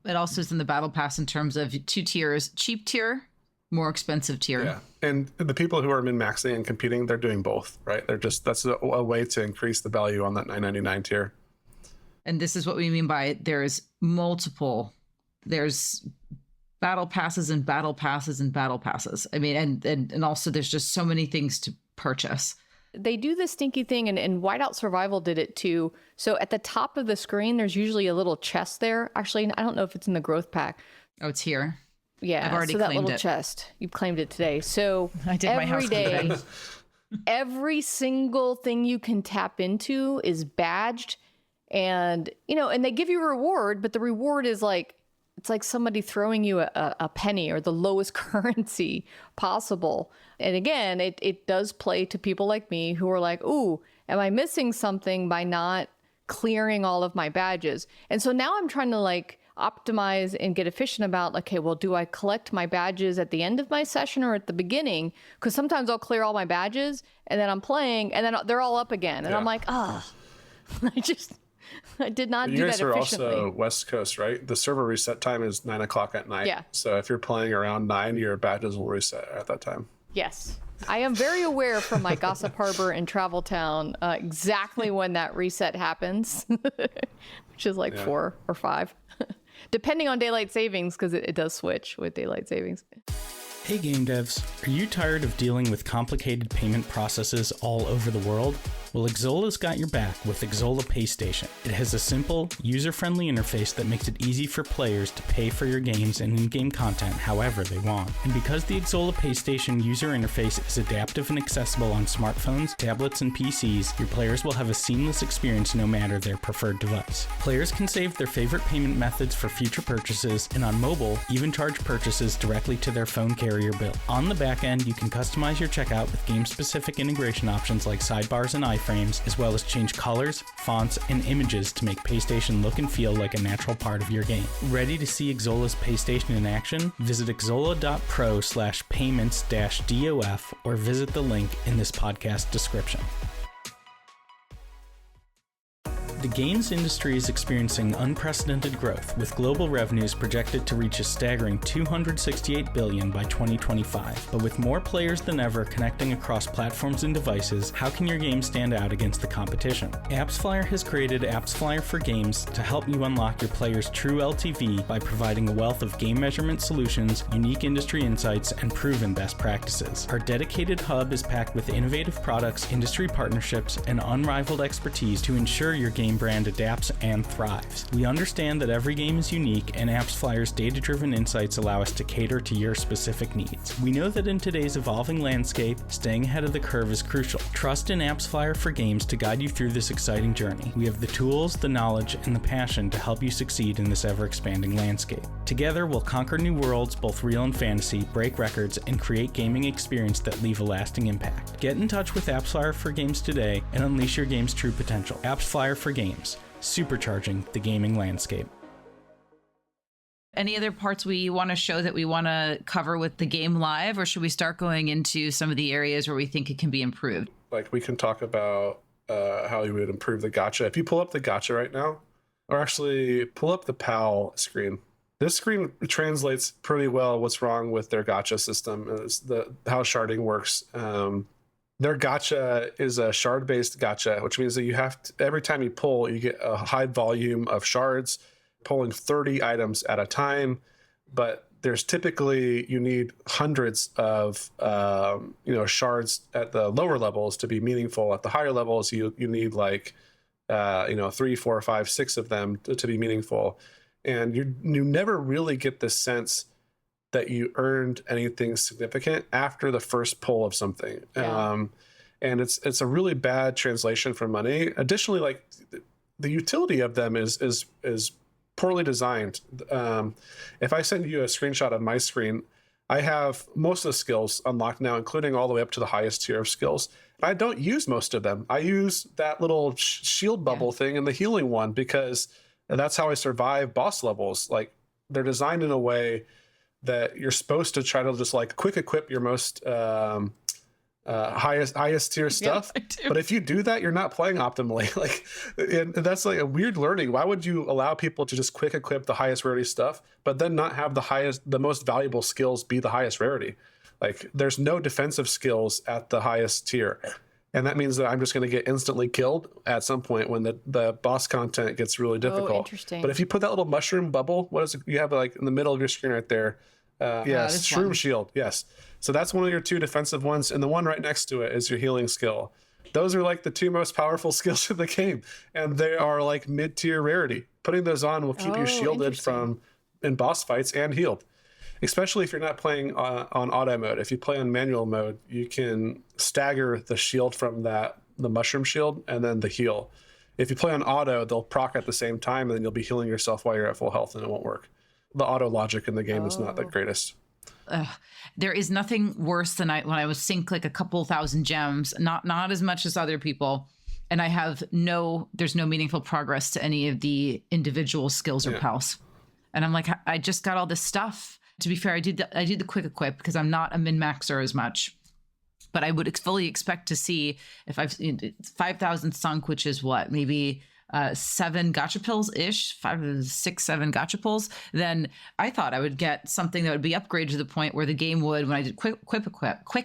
It also is in the battle pass in terms of 2 tiers: cheap tier, more expensive tier. Yeah. And the people who are min-maxing and competing, they're doing both, right? That's a way to increase the value on that $9.99 tier. And this is what we mean by there's battle passes and battle passes and battle passes. I mean, and also there's just so many things to purchase. They do this stinky thing, and Whiteout Survival did it too. So at the top of the screen, there's usually a little chest there. Actually, I don't know if it's in the growth pack. Oh, it's here. Yeah, I've already so that claimed little it. chest, you've claimed it today. So I did my house day, every single thing you can tap into is badged, and and they give you a reward, but the reward is like, it's like somebody throwing you a penny or the lowest currency possible. And again, it does play to people like me who are like, ooh, am I missing something by not clearing all of my badges? And so now I'm trying to optimize and get efficient about, okay, well, do I collect my badges at the end of my session or at the beginning? Because sometimes I'll clear all my badges and then I'm playing and then they're all up again. And I'm like, I did not do that efficiently. You guys are also West Coast, right? The server reset time is 9 o'clock at night. Yeah. So if you're playing around 9, your badges will reset at that time. Yes. I am very aware from my Gossip Harbor and Travel Town exactly when that reset happens, which is 4 or 5. Depending on daylight savings, because it does switch with daylight savings. Hey game devs, are you tired of dealing with complicated payment processes all over the world? Well, Xola's got your back with Xola PayStation. It has a simple, user-friendly interface that makes it easy for players to pay for your games and in-game content however they want. And because the Xola PayStation user interface is adaptive and accessible on smartphones, tablets, and PCs, your players will have a seamless experience no matter their preferred device. Players can save their favorite payment methods for future purchases, and on mobile, even charge purchases directly to their phone carrier bill. On the back end, you can customize your checkout with game-specific integration options like sidebars and iframes, as well as change colors, fonts, and images to make PayStation look and feel like a natural part of your game. Ready to see Xola's PayStation in action? Visit xola.pro/payments-DOF or visit the link in this podcast description. The games industry is experiencing unprecedented growth, with global revenues projected to reach a staggering $268 billion by 2025. But with more players than ever connecting across platforms and devices, how can your game stand out against the competition? AppsFlyer has created AppsFlyer for Games to help you unlock your players' true LTV by providing a wealth of game measurement solutions, unique industry insights, and proven best practices. Our dedicated hub is packed with innovative products, industry partnerships, and unrivaled expertise to ensure your game brand adapts and thrives. We understand that every game is unique, and AppsFlyer's data-driven insights allow us to cater to your specific needs. We know that in today's evolving landscape, staying ahead of the curve is crucial. Trust in AppsFlyer for Games to guide you through this exciting journey. We have the tools, the knowledge, and the passion to help you succeed in this ever-expanding landscape. Together, we'll conquer new worlds, both real and fantasy, break records, and create gaming experience that leave a lasting impact. Get in touch with AppsFlyer for Games today and unleash your game's true potential. AppsFlyer for Games, supercharging the gaming landscape. Any other parts we want to show that we want to cover with the game live, or should we start going into some of the areas where we think it can be improved? We can talk about how you would improve the gacha. If you pull up the gacha right now, or actually pull up the PAL screen, this screen translates pretty well what's wrong with their gacha system, is how sharding works. Their gacha is a shard-based gacha, which means that you have to, every time you pull, you get a high volume of shards, pulling 30 items at a time. But there's typically, you need hundreds of shards at the lower levels to be meaningful. At the higher levels, you need 3, 4, 5, 6 of them to be meaningful. And you never really get the sense that you earned anything significant after the first pull of something. Yeah. And it's a really bad translation for money. Additionally, like the utility of them is poorly designed. If I send you a screenshot of my screen, I have most of the skills unlocked now, including all the way up to the highest tier of skills. I don't use most of them. I use that little shield bubble thing and the healing one because that's how I survive boss levels. Like they're designed in a way that you're supposed to try to just like quick equip your most highest tier stuff. But if you do that, you're not playing optimally. Like, and that's like a weird learning. Why would you allow people to just quick equip the highest rarity stuff, but then not have the most valuable skills be the highest rarity? Like, there's no defensive skills at the highest tier. And that means that I'm just going to get instantly killed at some point when the boss content gets really difficult. Interesting. But if you put that little mushroom bubble, what is it? You have like in the middle of your screen right there. Yes, Shroom Shield. Yes. So that's one of your 2 defensive ones. And the one right next to it is your healing skill. Those are like the 2 most powerful skills in the game. And they are like mid-tier rarity. Putting those on will keep you shielded in boss fights and healed. Especially if you're not playing on auto mode. If you play on manual mode, you can stagger the shield from the mushroom shield and then the heal. If you play on auto, they'll proc at the same time and then you'll be healing yourself while you're at full health and it won't work. The auto logic in the game is not the greatest. There is nothing worse than when I was sink like a couple thousand gems, not as much as other people, and I have there's no meaningful progress to any of the individual skills or pals. And I'm like, I just got all this stuff. To be fair, I did the quick equip because I'm not a min-maxer as much. But I would fully expect to see if I've 5,000 sunk, which is what, maybe 7 gacha pills ish, 5, 6, 7 gacha pills, then I thought I would get something that would be upgraded to the point where the game would, when I did quick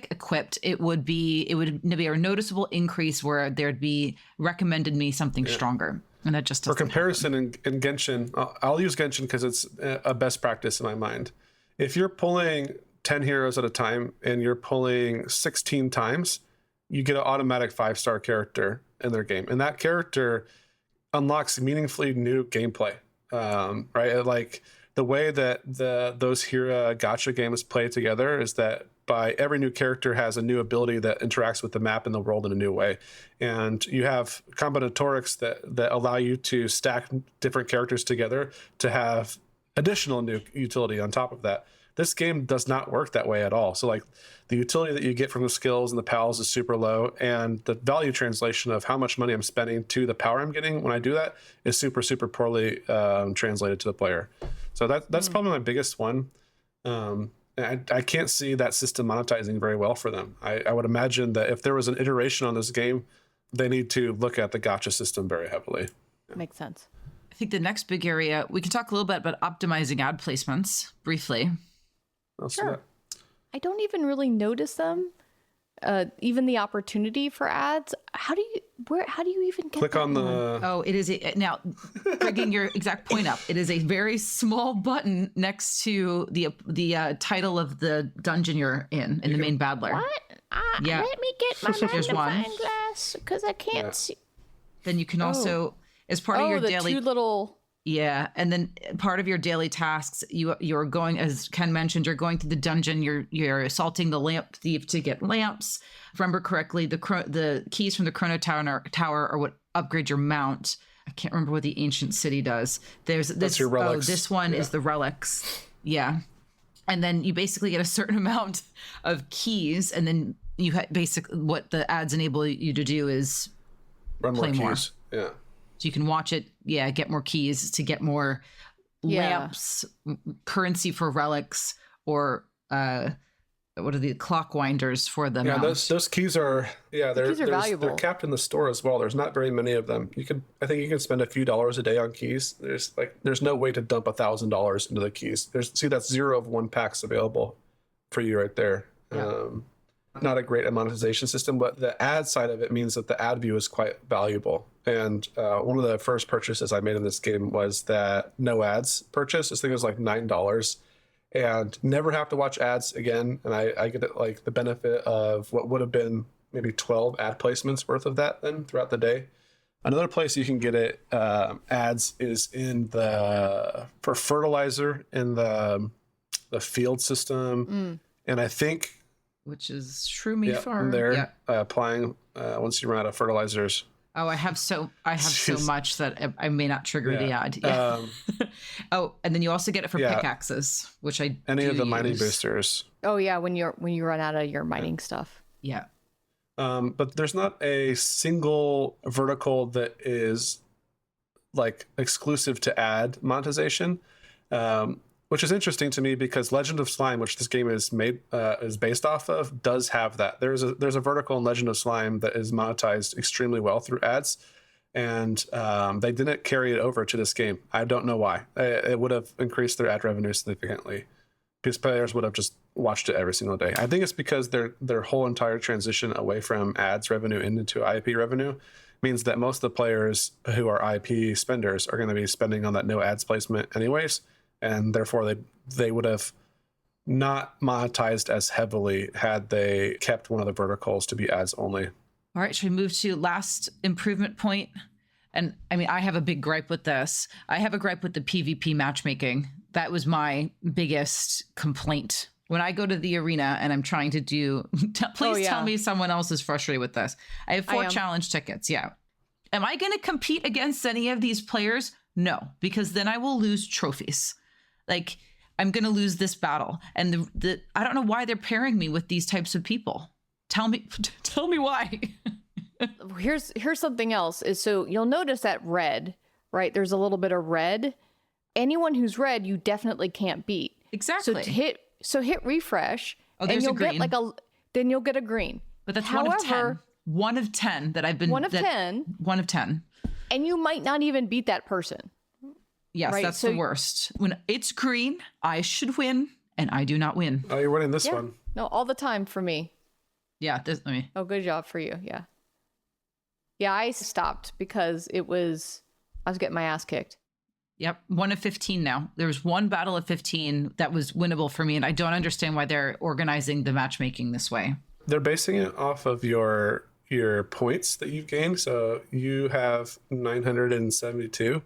equipped, it would be a noticeable increase where there'd be recommended me something stronger. And that just doesn't For comparison in Genshin, I'll use Genshin because it's a best practice in my mind. If you're pulling 10 heroes at a time and you're pulling 16 times, you get an automatic 5-star character in their game. And that character unlocks meaningfully new gameplay, right? Like the way that those hero gacha games play together is that by every new character has a new ability that interacts with the map and the world in a new way. And you have combinatorics that allow you to stack different characters together to have additional new utility on top of that. This game does not work that way at all. So like the utility that you get from the skills and the pals is super low, and the value translation of how much money I'm spending to the power I'm getting when I do that is super, super poorly translated to the player. So that's probably my biggest one. I can't see that system monetizing very well for them. I would imagine that if there was an iteration on this game, they need to look at the gacha system very heavily. Makes sense. I think the next big area, we can talk a little bit about optimizing ad placements briefly. Sure. I don't even really notice them. Even the opportunity for ads. How do you even get click that on the one? Oh, it is now bringing your exact point up. It is a very small button next to the title of the dungeon you're in the main battler. What? Yeah. Let me get my There's magnifying glass because I can't see. Then you can also, as part of your the daily 2 little. Yeah, and then part of your daily tasks, you're going, as Ken mentioned, you're going to the dungeon. You're assaulting the lamp thief to get lamps. If I remember correctly, the keys from the Chrono Tower are what upgrade your mount. I can't remember what the ancient city does. There's this. That's your relics. This one is the relics. Yeah, and then you basically get a certain amount of keys, and then you basically what the ads enable you to do is run more play more. keys. Yeah. So you can watch it, get more keys to get more lamps, currency for relics, or what are the clock winders for them? Yeah, those keys are keys are valuable. They're capped in the store as well. There's not very many of them. I think you can spend a few dollars a day on keys. There's no way to dump $1,000 into the keys. That's 0 of 1 packs available for you right there. Yeah. Not a great monetization system, but the ad side of it means that the ad view is quite valuable. And one of the first purchases I made in this game was that no ads purchase. This thing was like $9 and never have to watch ads again. And I get like the benefit of what would have been maybe 12 ad placements worth of that then throughout the day. Another place you can get it ads is for fertilizer in the the field system, and I think which is Shroomy Farm. They're applying once you run out of fertilizers. Oh, I have so much that I may not trigger the ad. Yeah. Oh, and then you also get it for pickaxes, which I any do of the use. mining boosters. Oh yeah, when you run out of your mining stuff. Yeah. But there's not a single vertical that is like exclusive to ad monetization, which is interesting to me because Legend of Slime, which this game is based off of, does have that. There's a vertical in Legend of Slime that is monetized extremely well through ads, and they didn't carry it over to this game. I don't know why. It would have increased their ad revenue significantly because players would have just watched it every single day. I think it's because their whole entire transition away from ads revenue into IP revenue means that most of the players who are IP spenders are going to be spending on that no ads placement anyways, and therefore they would have not monetized as heavily had they kept one of the verticals to be ads only. All right, should we move to last improvement point? And I mean, I have a big gripe with this. I have a gripe with the PvP matchmaking. That was my biggest complaint. When I go to the arena and I'm trying to do, please tell me someone else is frustrated with this. I have 4 challenge tickets. Yeah. Am I going to compete against any of these players? No, because then I will lose trophies. Like, I'm going to lose this battle. And I don't know why they're pairing me with these types of people. Tell me why. Here's something else is, so you'll notice that red, right? There's a little bit of red. Anyone who's red, you definitely can't beat. Exactly. So hit refresh. Oh, there's and you'll a green. get then you'll get a green. But that's one of 10. One of 10 that I've been. One of 10. One of 10. And you might not even beat that person. Yes, right? That's the worst. When it's green, I should win, and I do not win. Oh, you're winning this one. No, all the time for me. Yeah. Oh, good job for you. Yeah. Yeah, I stopped because I was getting my ass kicked. Yep. 1 of 15 now. There was one battle of 15 that was winnable for me, and I don't understand why they're organizing the matchmaking this way. They're basing it off of your points that you've gained. So you have 972.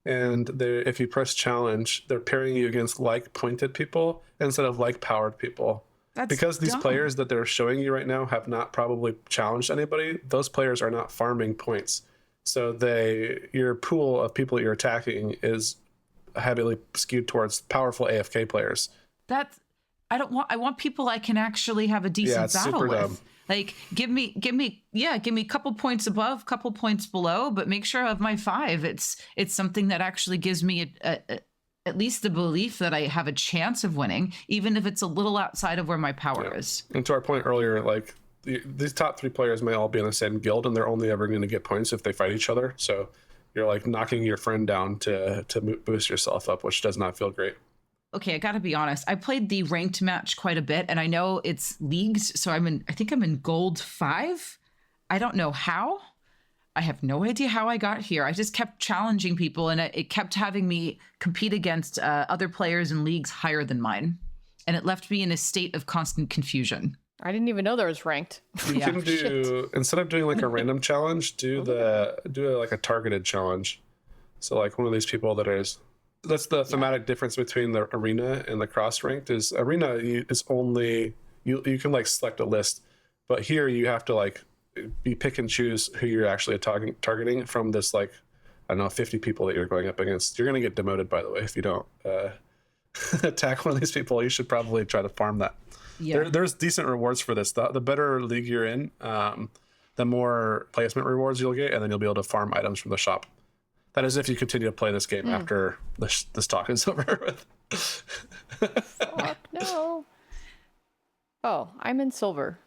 And if you press challenge, they're pairing you against like-pointed people instead of like-powered people. That's because these dumb. Players that they're showing you right now have not probably challenged anybody. Those players are not farming points. So your pool of people you're attacking is heavily skewed towards powerful AFK players. I want people I can actually have a decent battle with. Dumb. Like give me a couple points above, couple points below, but make sure of my 5. It's something that actually gives me at least the belief that I have a chance of winning, even if it's a little outside of where my power is. And to our point earlier, like these top 3 players may all be in the same guild, and they're only ever going to get points if they fight each other. So you're like knocking your friend down to boost yourself up, which does not feel great. Okay, I got to be honest. I played the ranked match quite a bit, and I know it's leagues, so I think I'm in gold 5. I don't know how. I have no idea how I got here. I just kept challenging people, and it kept having me compete against other players in leagues higher than mine, and it left me in a state of constant confusion. I didn't even know there was ranked. You can instead of doing like a random challenge, do like a targeted challenge. So like one of these people that's the thematic difference between the arena and the cross ranked is arena is only you can like select a list, but here you have to like pick and choose who you're actually targeting from this like, I don't know, 50 people that you're going up against. You're going to get demoted, by the way, if you don't attack one of these people. You should probably try to farm that. Yeah. There's decent rewards for this. The better league you're in, the more placement rewards you'll get, and then you'll be able to farm items from the shop. That is if you continue to play this game after this talk is over with. Fuck no. Oh, I'm in silver.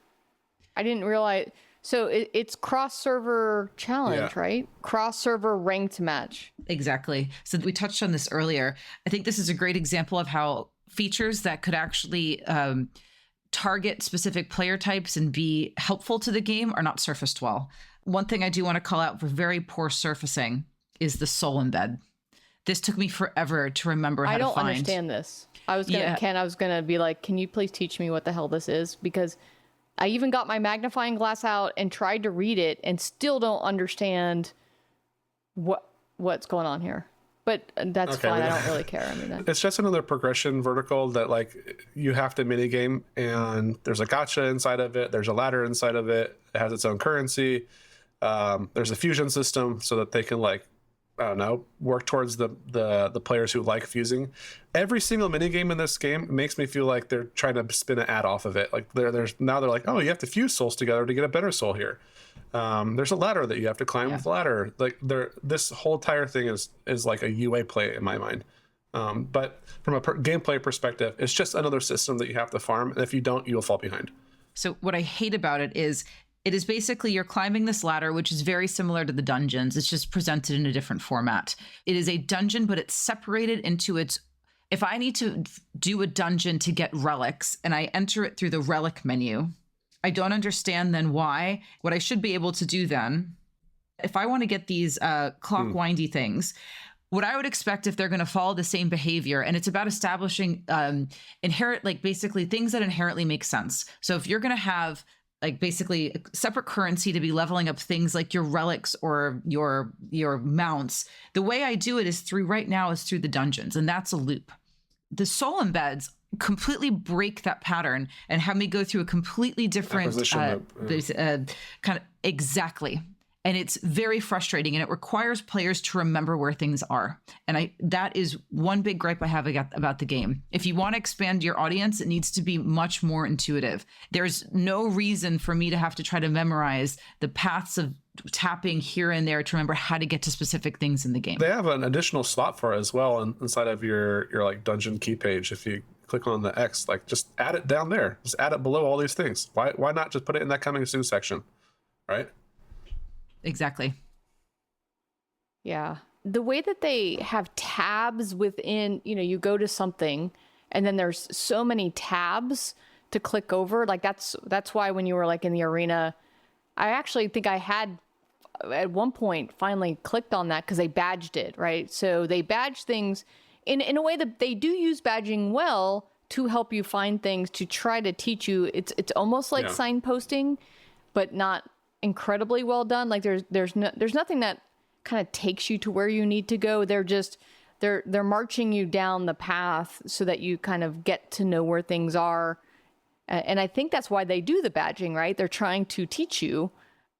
I didn't realize. So it's cross-server challenge, right? Cross-server ranked match. Exactly. So we touched on this earlier. I think this is a great example of how features that could actually target specific player types and be helpful to the game are not surfaced well. One thing I do want to call out for very poor surfacing is the soul embed. This took me forever to remember how to find. I don't understand this. I was gonna be like, can you please teach me what the hell this is? Because I even got my magnifying glass out and tried to read it and still don't understand what's going on here. But that's Okay, fine. we- I don't really care. I mean, It's just another progression vertical that like you have to minigame, and there's a gacha inside of it. There's a ladder inside of it. It has its own currency. There's a fusion system so that they can like, I don't know, work towards the players who like fusing. Every single minigame in this game makes me feel like they're trying to spin an ad off of it. Like they're like, oh, you have to fuse souls together to get a better soul here. There's a ladder that you have to climb with the ladder. Like this whole entire thing is like a UA play in my mind. But from a gameplay perspective, it's just another system that you have to farm. And if you don't, you'll fall behind. So what I hate about it is basically you're climbing this ladder, which is very similar to the dungeons. It's just presented in a different format. It is a dungeon, but it's separated into its. If I need to do a dungeon to get relics and I enter it through the relic menu, I don't understand then why. What I should be able to do then, if I want to get these clock windy things, what I would expect if they're going to follow the same behavior, and it's about establishing basically things that inherently make sense. So if you're going to have like basically a separate currency to be leveling up things like your relics or your mounts, the way I do it is through the dungeons, and that's a loop. The soul embeds completely break that pattern and have me go through a completely different kind of exactly. And it's very frustrating, and it requires players to remember where things are. And that is one big gripe I have about the game. If you want to expand your audience, it needs to be much more intuitive. There's no reason for me to have to try to memorize the paths of tapping here and there to remember how to get to specific things in the game. They have an additional slot for it as well inside of your like dungeon key page. If you click on the X, like just add it down there. Just add it below all these things. Why not just put it in that coming soon section, right? Exactly. yeah. The way that they have tabs within, you go to something and then there's so many tabs to click over. Like that's why when you were like in the arena, I actually think I had at one point finally clicked on that because they badged it, right? So they badge things in a way that they do use badging well to help you find things, to try to teach you. It's almost like signposting, but not incredibly well done. Like there's nothing that kind of takes you to where you need to go. They're marching you down the path so that you kind of get to know where things are. And I think that's why they do the badging, right? They're trying to teach you.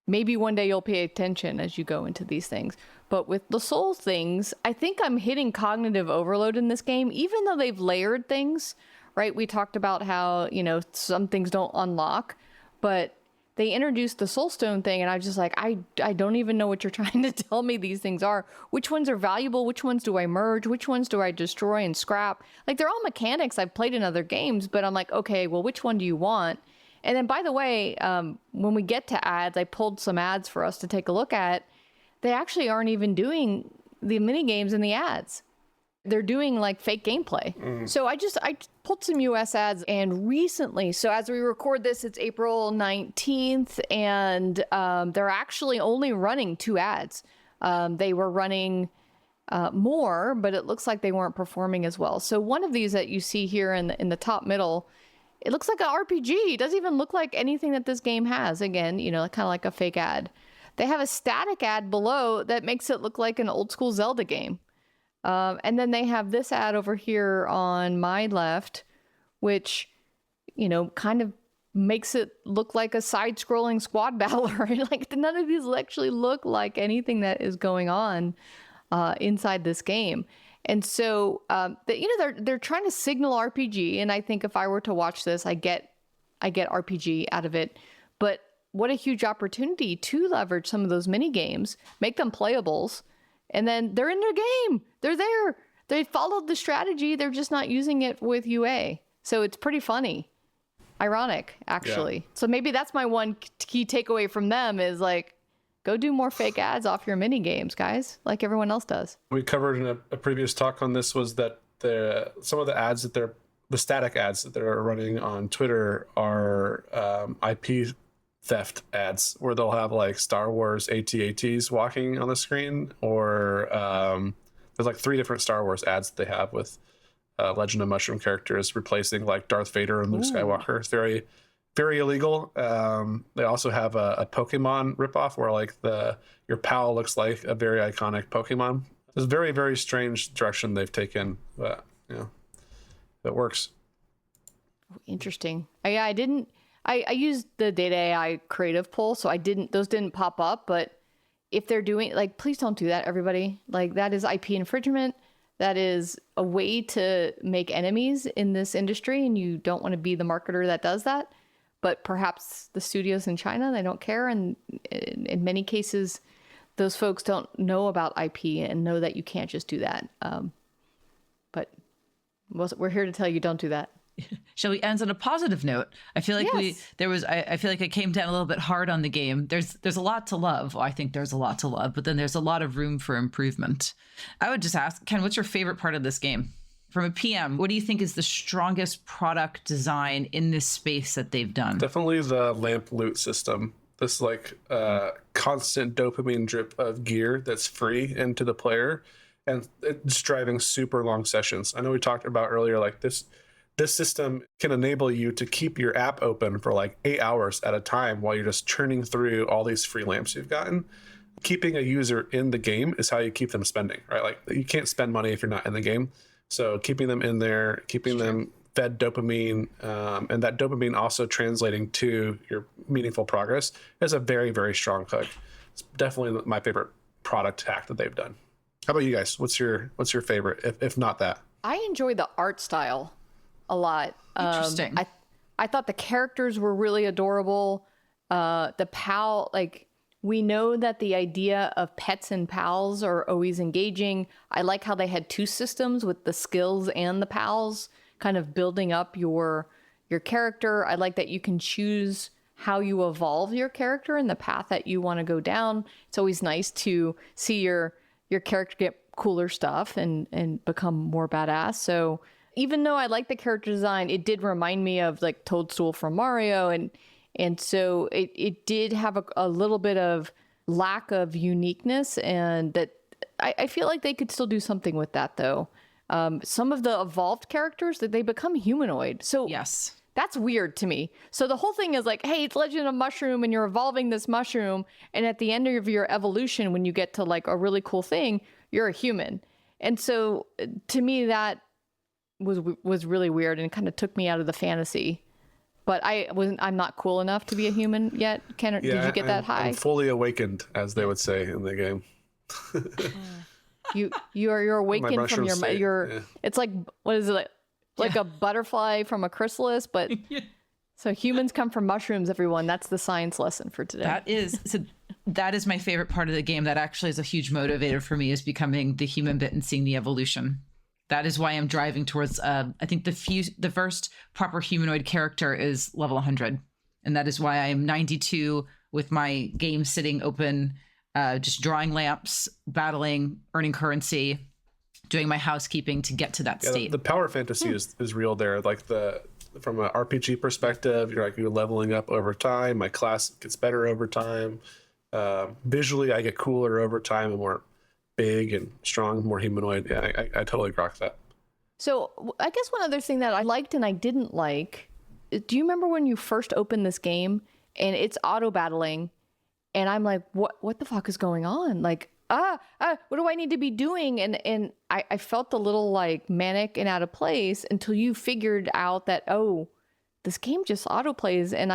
Maybe one day you'll pay attention as you go into these things. But with the soul things, I think I'm hitting cognitive overload in this game, even though they've layered things, right? We talked about how, some things don't unlock, but they introduced the soulstone thing, and I was just like, I don't even know what you're trying to tell me these things are. Which ones are valuable? Which ones do I merge? Which ones do I destroy and scrap? Like, they're all mechanics I've played in other games, but I'm like, okay, well, which one do you want? And then, by the way, when we get to ads, I pulled some ads for us to take a look at. They actually aren't even doing the mini games in the ads. They're doing like fake gameplay. So I pulled some US ads, and recently, so as we record this, it's April 19th, and they're actually only running 2 ads. They were running more, but it looks like they weren't performing as well. So one of these that you see here in the top middle, it looks like an RPG. It doesn't even look like anything that this game has. Again, kind of like a fake ad. They have a static ad below that makes it look like an old school Zelda game. And then they have this ad over here on my left, which, kind of makes it look like a side-scrolling squad battler. Like, none of these actually look like anything that is going on inside this game. And so, they're trying to signal RPG, and I think if I were to watch this, I get RPG out of it. But what a huge opportunity to leverage some of those mini games, make them playables. And then they're in their game. They're there. They followed the strategy. They're just not using it with UA. So it's pretty funny. Ironic, actually. Yeah. So maybe that's my one key takeaway from them is like, go do more fake ads off your mini games, guys, like everyone else does. We covered in a previous talk on this was that some of the ads that the static ads that they're running on Twitter are IP theft ads, where they'll have like Star Wars AT-ATs walking on the screen, or there's like 3 different Star Wars ads that they have with Legend of Mushroom characters replacing like Darth Vader and Luke Skywalker. It's very, very illegal. They also have a Pokemon ripoff where like your pal looks like a very iconic Pokemon It's a very, very strange direction they've taken, but it works. Interesting. I used the data AI creative poll, so those didn't pop up, but if they're doing, like, please don't do that, everybody. Like, that is IP infringement. That is a way to make enemies in this industry, and you don't want to be the marketer that does that. But perhaps the studios in China, they don't care, and in many cases, those folks don't know about IP and know that you can't just do that. But we're here to tell you, don't do that. Shall we end on a positive note? I feel like Yes. I feel like I came down a little bit hard on the game. There's a lot to love. Well, I think there's a lot to love, but then there's a lot of room for improvement. I would just ask, Ken, what's your favorite part of this game? From a PM, what do you think is the strongest product design in this space that they've done? Definitely the lamp loot system. This like constant dopamine drip of gear that's free into the player, and it's driving super long sessions. I know we talked about earlier, like this system can enable you to keep your app open for like 8 hours at a time while you're just churning through all these free lamps you've gotten. Keeping a user in the game is how you keep them spending, right? Like, you can't spend money if you're not in the game. So keeping them in there, keeping them fed dopamine, and that dopamine also translating to your meaningful progress is a very, very strong hook. It's definitely my favorite product hack that they've done. How about you guys? What's your favorite, if not that? I enjoy the art style a lot. Interesting. I thought the characters were really adorable. The pal, like, we know that the idea of pets and pals are always engaging. I like how they had two systems with the skills and the pals, kind of building up your character. I like that you can choose how you evolve your character and the path that you want to go down. It's always nice to see your character get cooler stuff and become more badass. So even though I like the character design, it did remind me of like Toadstool from Mario, and so it did have a little bit of lack of uniqueness, and that I feel like they could still do something with that, though. Some of the evolved characters, that they become humanoid. So Yes. that's weird to me. So the whole thing is like, hey, it's Legend of Mushroom, and you're evolving this mushroom, and at the end of your evolution, when you get to like a really cool thing, you're a human. And so to me, that was really weird and kind of took me out of the fantasy. But I'm not cool enough to be a human yet. Ken, did you get that high? I'm fully awakened, as they would say in the game. You're awakened from mushroom state, yeah. It's like, what is it, like a butterfly from a chrysalis, but so humans come from mushrooms, everyone. That's the science lesson for today. That is my favorite part of the game. That actually is a huge motivator for me, is becoming the human bit and seeing the evolution. That is why I'm driving towards, I think the first proper humanoid character is level 100. And that is why I am 92 with my game sitting open, just drawing lamps, battling, earning currency, doing my housekeeping to get to that state. The power fantasy is real there. Like from an RPG perspective, you're leveling up over time. My class gets better over time. Visually, I get cooler over time and more big and strong, more humanoid. Yeah, I totally rock that. So I guess one other thing that I liked and I didn't like, do you remember when you first opened this game and it's auto battling, and I'm like, what the fuck is going on? Like, what do I need to be doing? And I felt a little like manic and out of place until you figured out that, oh, this game just auto plays. And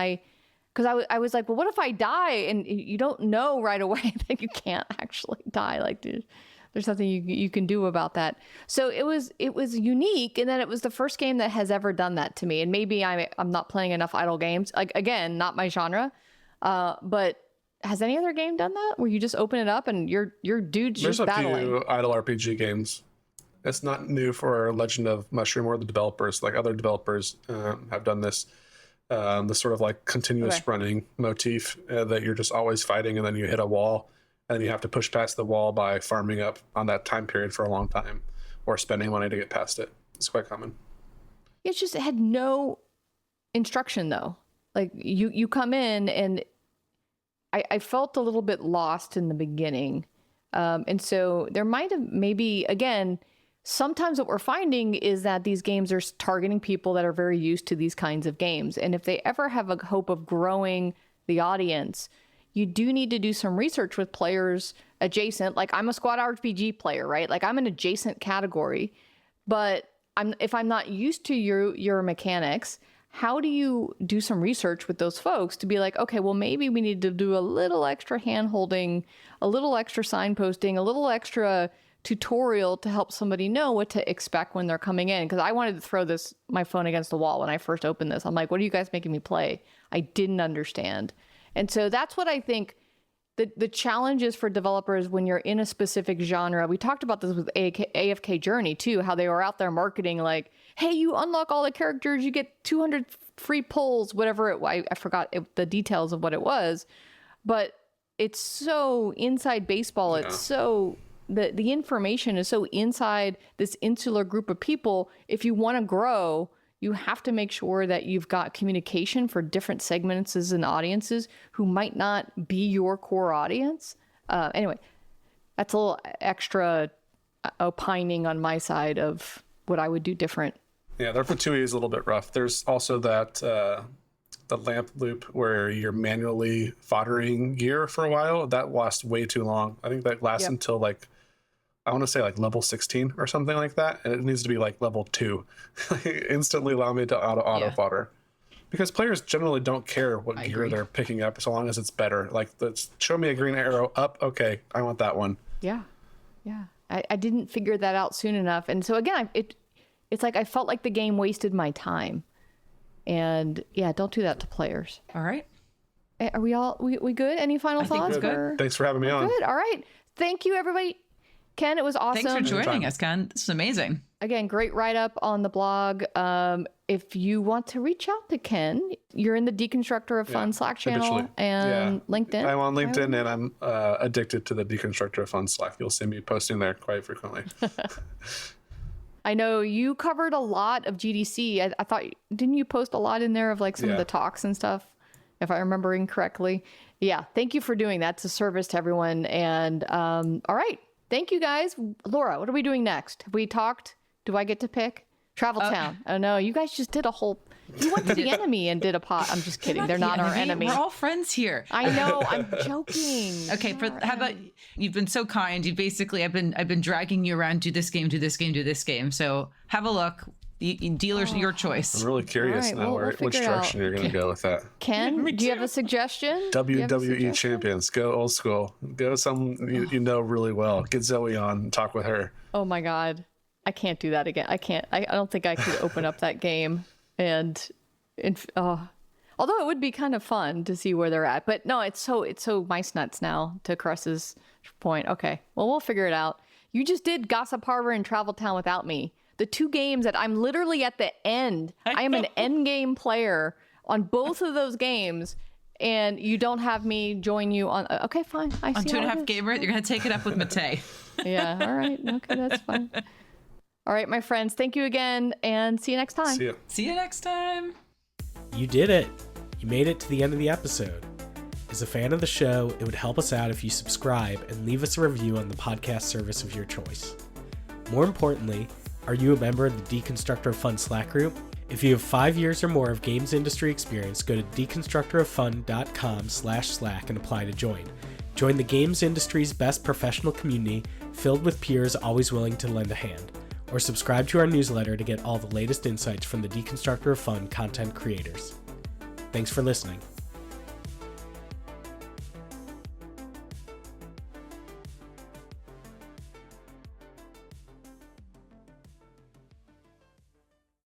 because I was like, well, what if I die? And you don't know right away that you can't actually die. Like, there's nothing you can do about that. So it was unique, and then it was the first game that has ever done that to me. And maybe I'm not playing enough idle games. Like, again, not my genre. But has any other game done that, where you just open it up and your dude's just battling? There's a few idle RPG games. It's not new for Legend of Mushroom or the developers. Like, other developers have done this. The sort of like continuous running motif that you're just always fighting, and then you hit a wall, and then you have to push past the wall by farming up on that time period for a long time, or spending money to get past it. It's quite common. It had no instruction, though. Like, you come in, and I felt a little bit lost in the beginning. And so there might have maybe, again, sometimes what we're finding is that these games are targeting people that are very used to these kinds of games. And if they ever have a hope of growing the audience, you do need to do some research with players adjacent. Like I'm a squad RPG player, right? Like I'm an adjacent category, but if I'm not used to your mechanics, how do you do some research with those folks to be like, okay, well, maybe we need to do a little extra hand-holding, a little extra signposting, a little extra tutorial to help somebody know what to expect when they're coming in? Because I wanted to throw my phone against the wall when I first opened this. I'm like, what are you guys making me play? I didn't understand. And so that's what I think the challenge is for developers when you're in a specific genre. We talked about this with AFK Journey too, how they were out there marketing like, hey, you unlock all the characters, you get 200 free pulls, whatever I forgot the details of what it was. But it's so inside baseball. Yeah. It's so, the information is so inside this insular group of people. If you want to grow, you have to make sure that you've got communication for different segments and audiences who might not be your core audience. Anyway, that's a little extra opining on my side of what I would do different. Yeah, their Fatui is a little bit rough. There's also that the lamp loop where you're manually foddering gear for a while. That lasts way too long. I think that lasts until like, I want to say like level 16 or something like that. And it needs to be like level 2. Instantly allow me to auto fodder. Because players generally don't care what gear they're picking up so long as it's better. Like, show me a green arrow up. Okay, I want that one. Yeah. Yeah. I didn't figure that out soon enough. And so again, it's like I felt like the game wasted my time. And yeah, don't do that to players. All right. Are we good? Any final thoughts? Good. Thanks for having me on. Good. All right. Thank you, everybody. Ken, it was awesome. Thanks for joining us, Ken. This is amazing. Again, great write-up on the blog. If you want to reach out to Ken, you're in the Deconstructor of Fun Slack channel and LinkedIn. I'm on LinkedIn and I'm addicted to the Deconstructor of Fun Slack. You'll see me posting there quite frequently. I know you covered a lot of GDC. I thought, didn't you post a lot in there of like some of the talks and stuff, if I'm remembering correctly? Yeah, thank you for doing that. It's a service to everyone. And all right. Thank you, guys. Laura, what are we doing next? Have we talked? Do I get to pick? Travel Town. Oh, no. You guys just did a whole... You went to the enemy and did a pot. I'm just kidding. They're not our enemy. We're all friends here. I know. I'm joking. Okay. How about... You've been so kind. You basically... I've been dragging you around. Do this game, do this game, do this game. So have a look. Dealers, your choice. I'm really curious now which direction you're going to go with that. Ken, do you have a suggestion? WWE champions. Go old school. Go some you know really well. Get Zoe on and talk with her. Oh my God. I can't do that again. I can't. I don't think I could open up that game and although it would be kind of fun to see where they're at. But no, it's so mice nuts now, to Cress's point. Okay. Well, we'll figure it out. You just did Gossip Harbor and Travel Town without me. The two games that I'm literally at the end. I am an end game player on both of those games, and you don't have me join you on. Okay, fine. I see. On 2.5 Gamer, you're gonna take it up with Matei. Yeah. All right. Okay, that's fine. All right, my friends. Thank you again, and see you next time. See you next time. You did it. You made it to the end of the episode. As a fan of the show, it would help us out if you subscribe and leave us a review on the podcast service of your choice. More importantly, are you a member of the Deconstructor of Fun Slack group? If you have 5 years or more of games industry experience, go to deconstructoroffun.com/Slack and apply to join. Join the games industry's best professional community filled with peers always willing to lend a hand. Or subscribe to our newsletter to get all the latest insights from the Deconstructor of Fun content creators. Thanks for listening.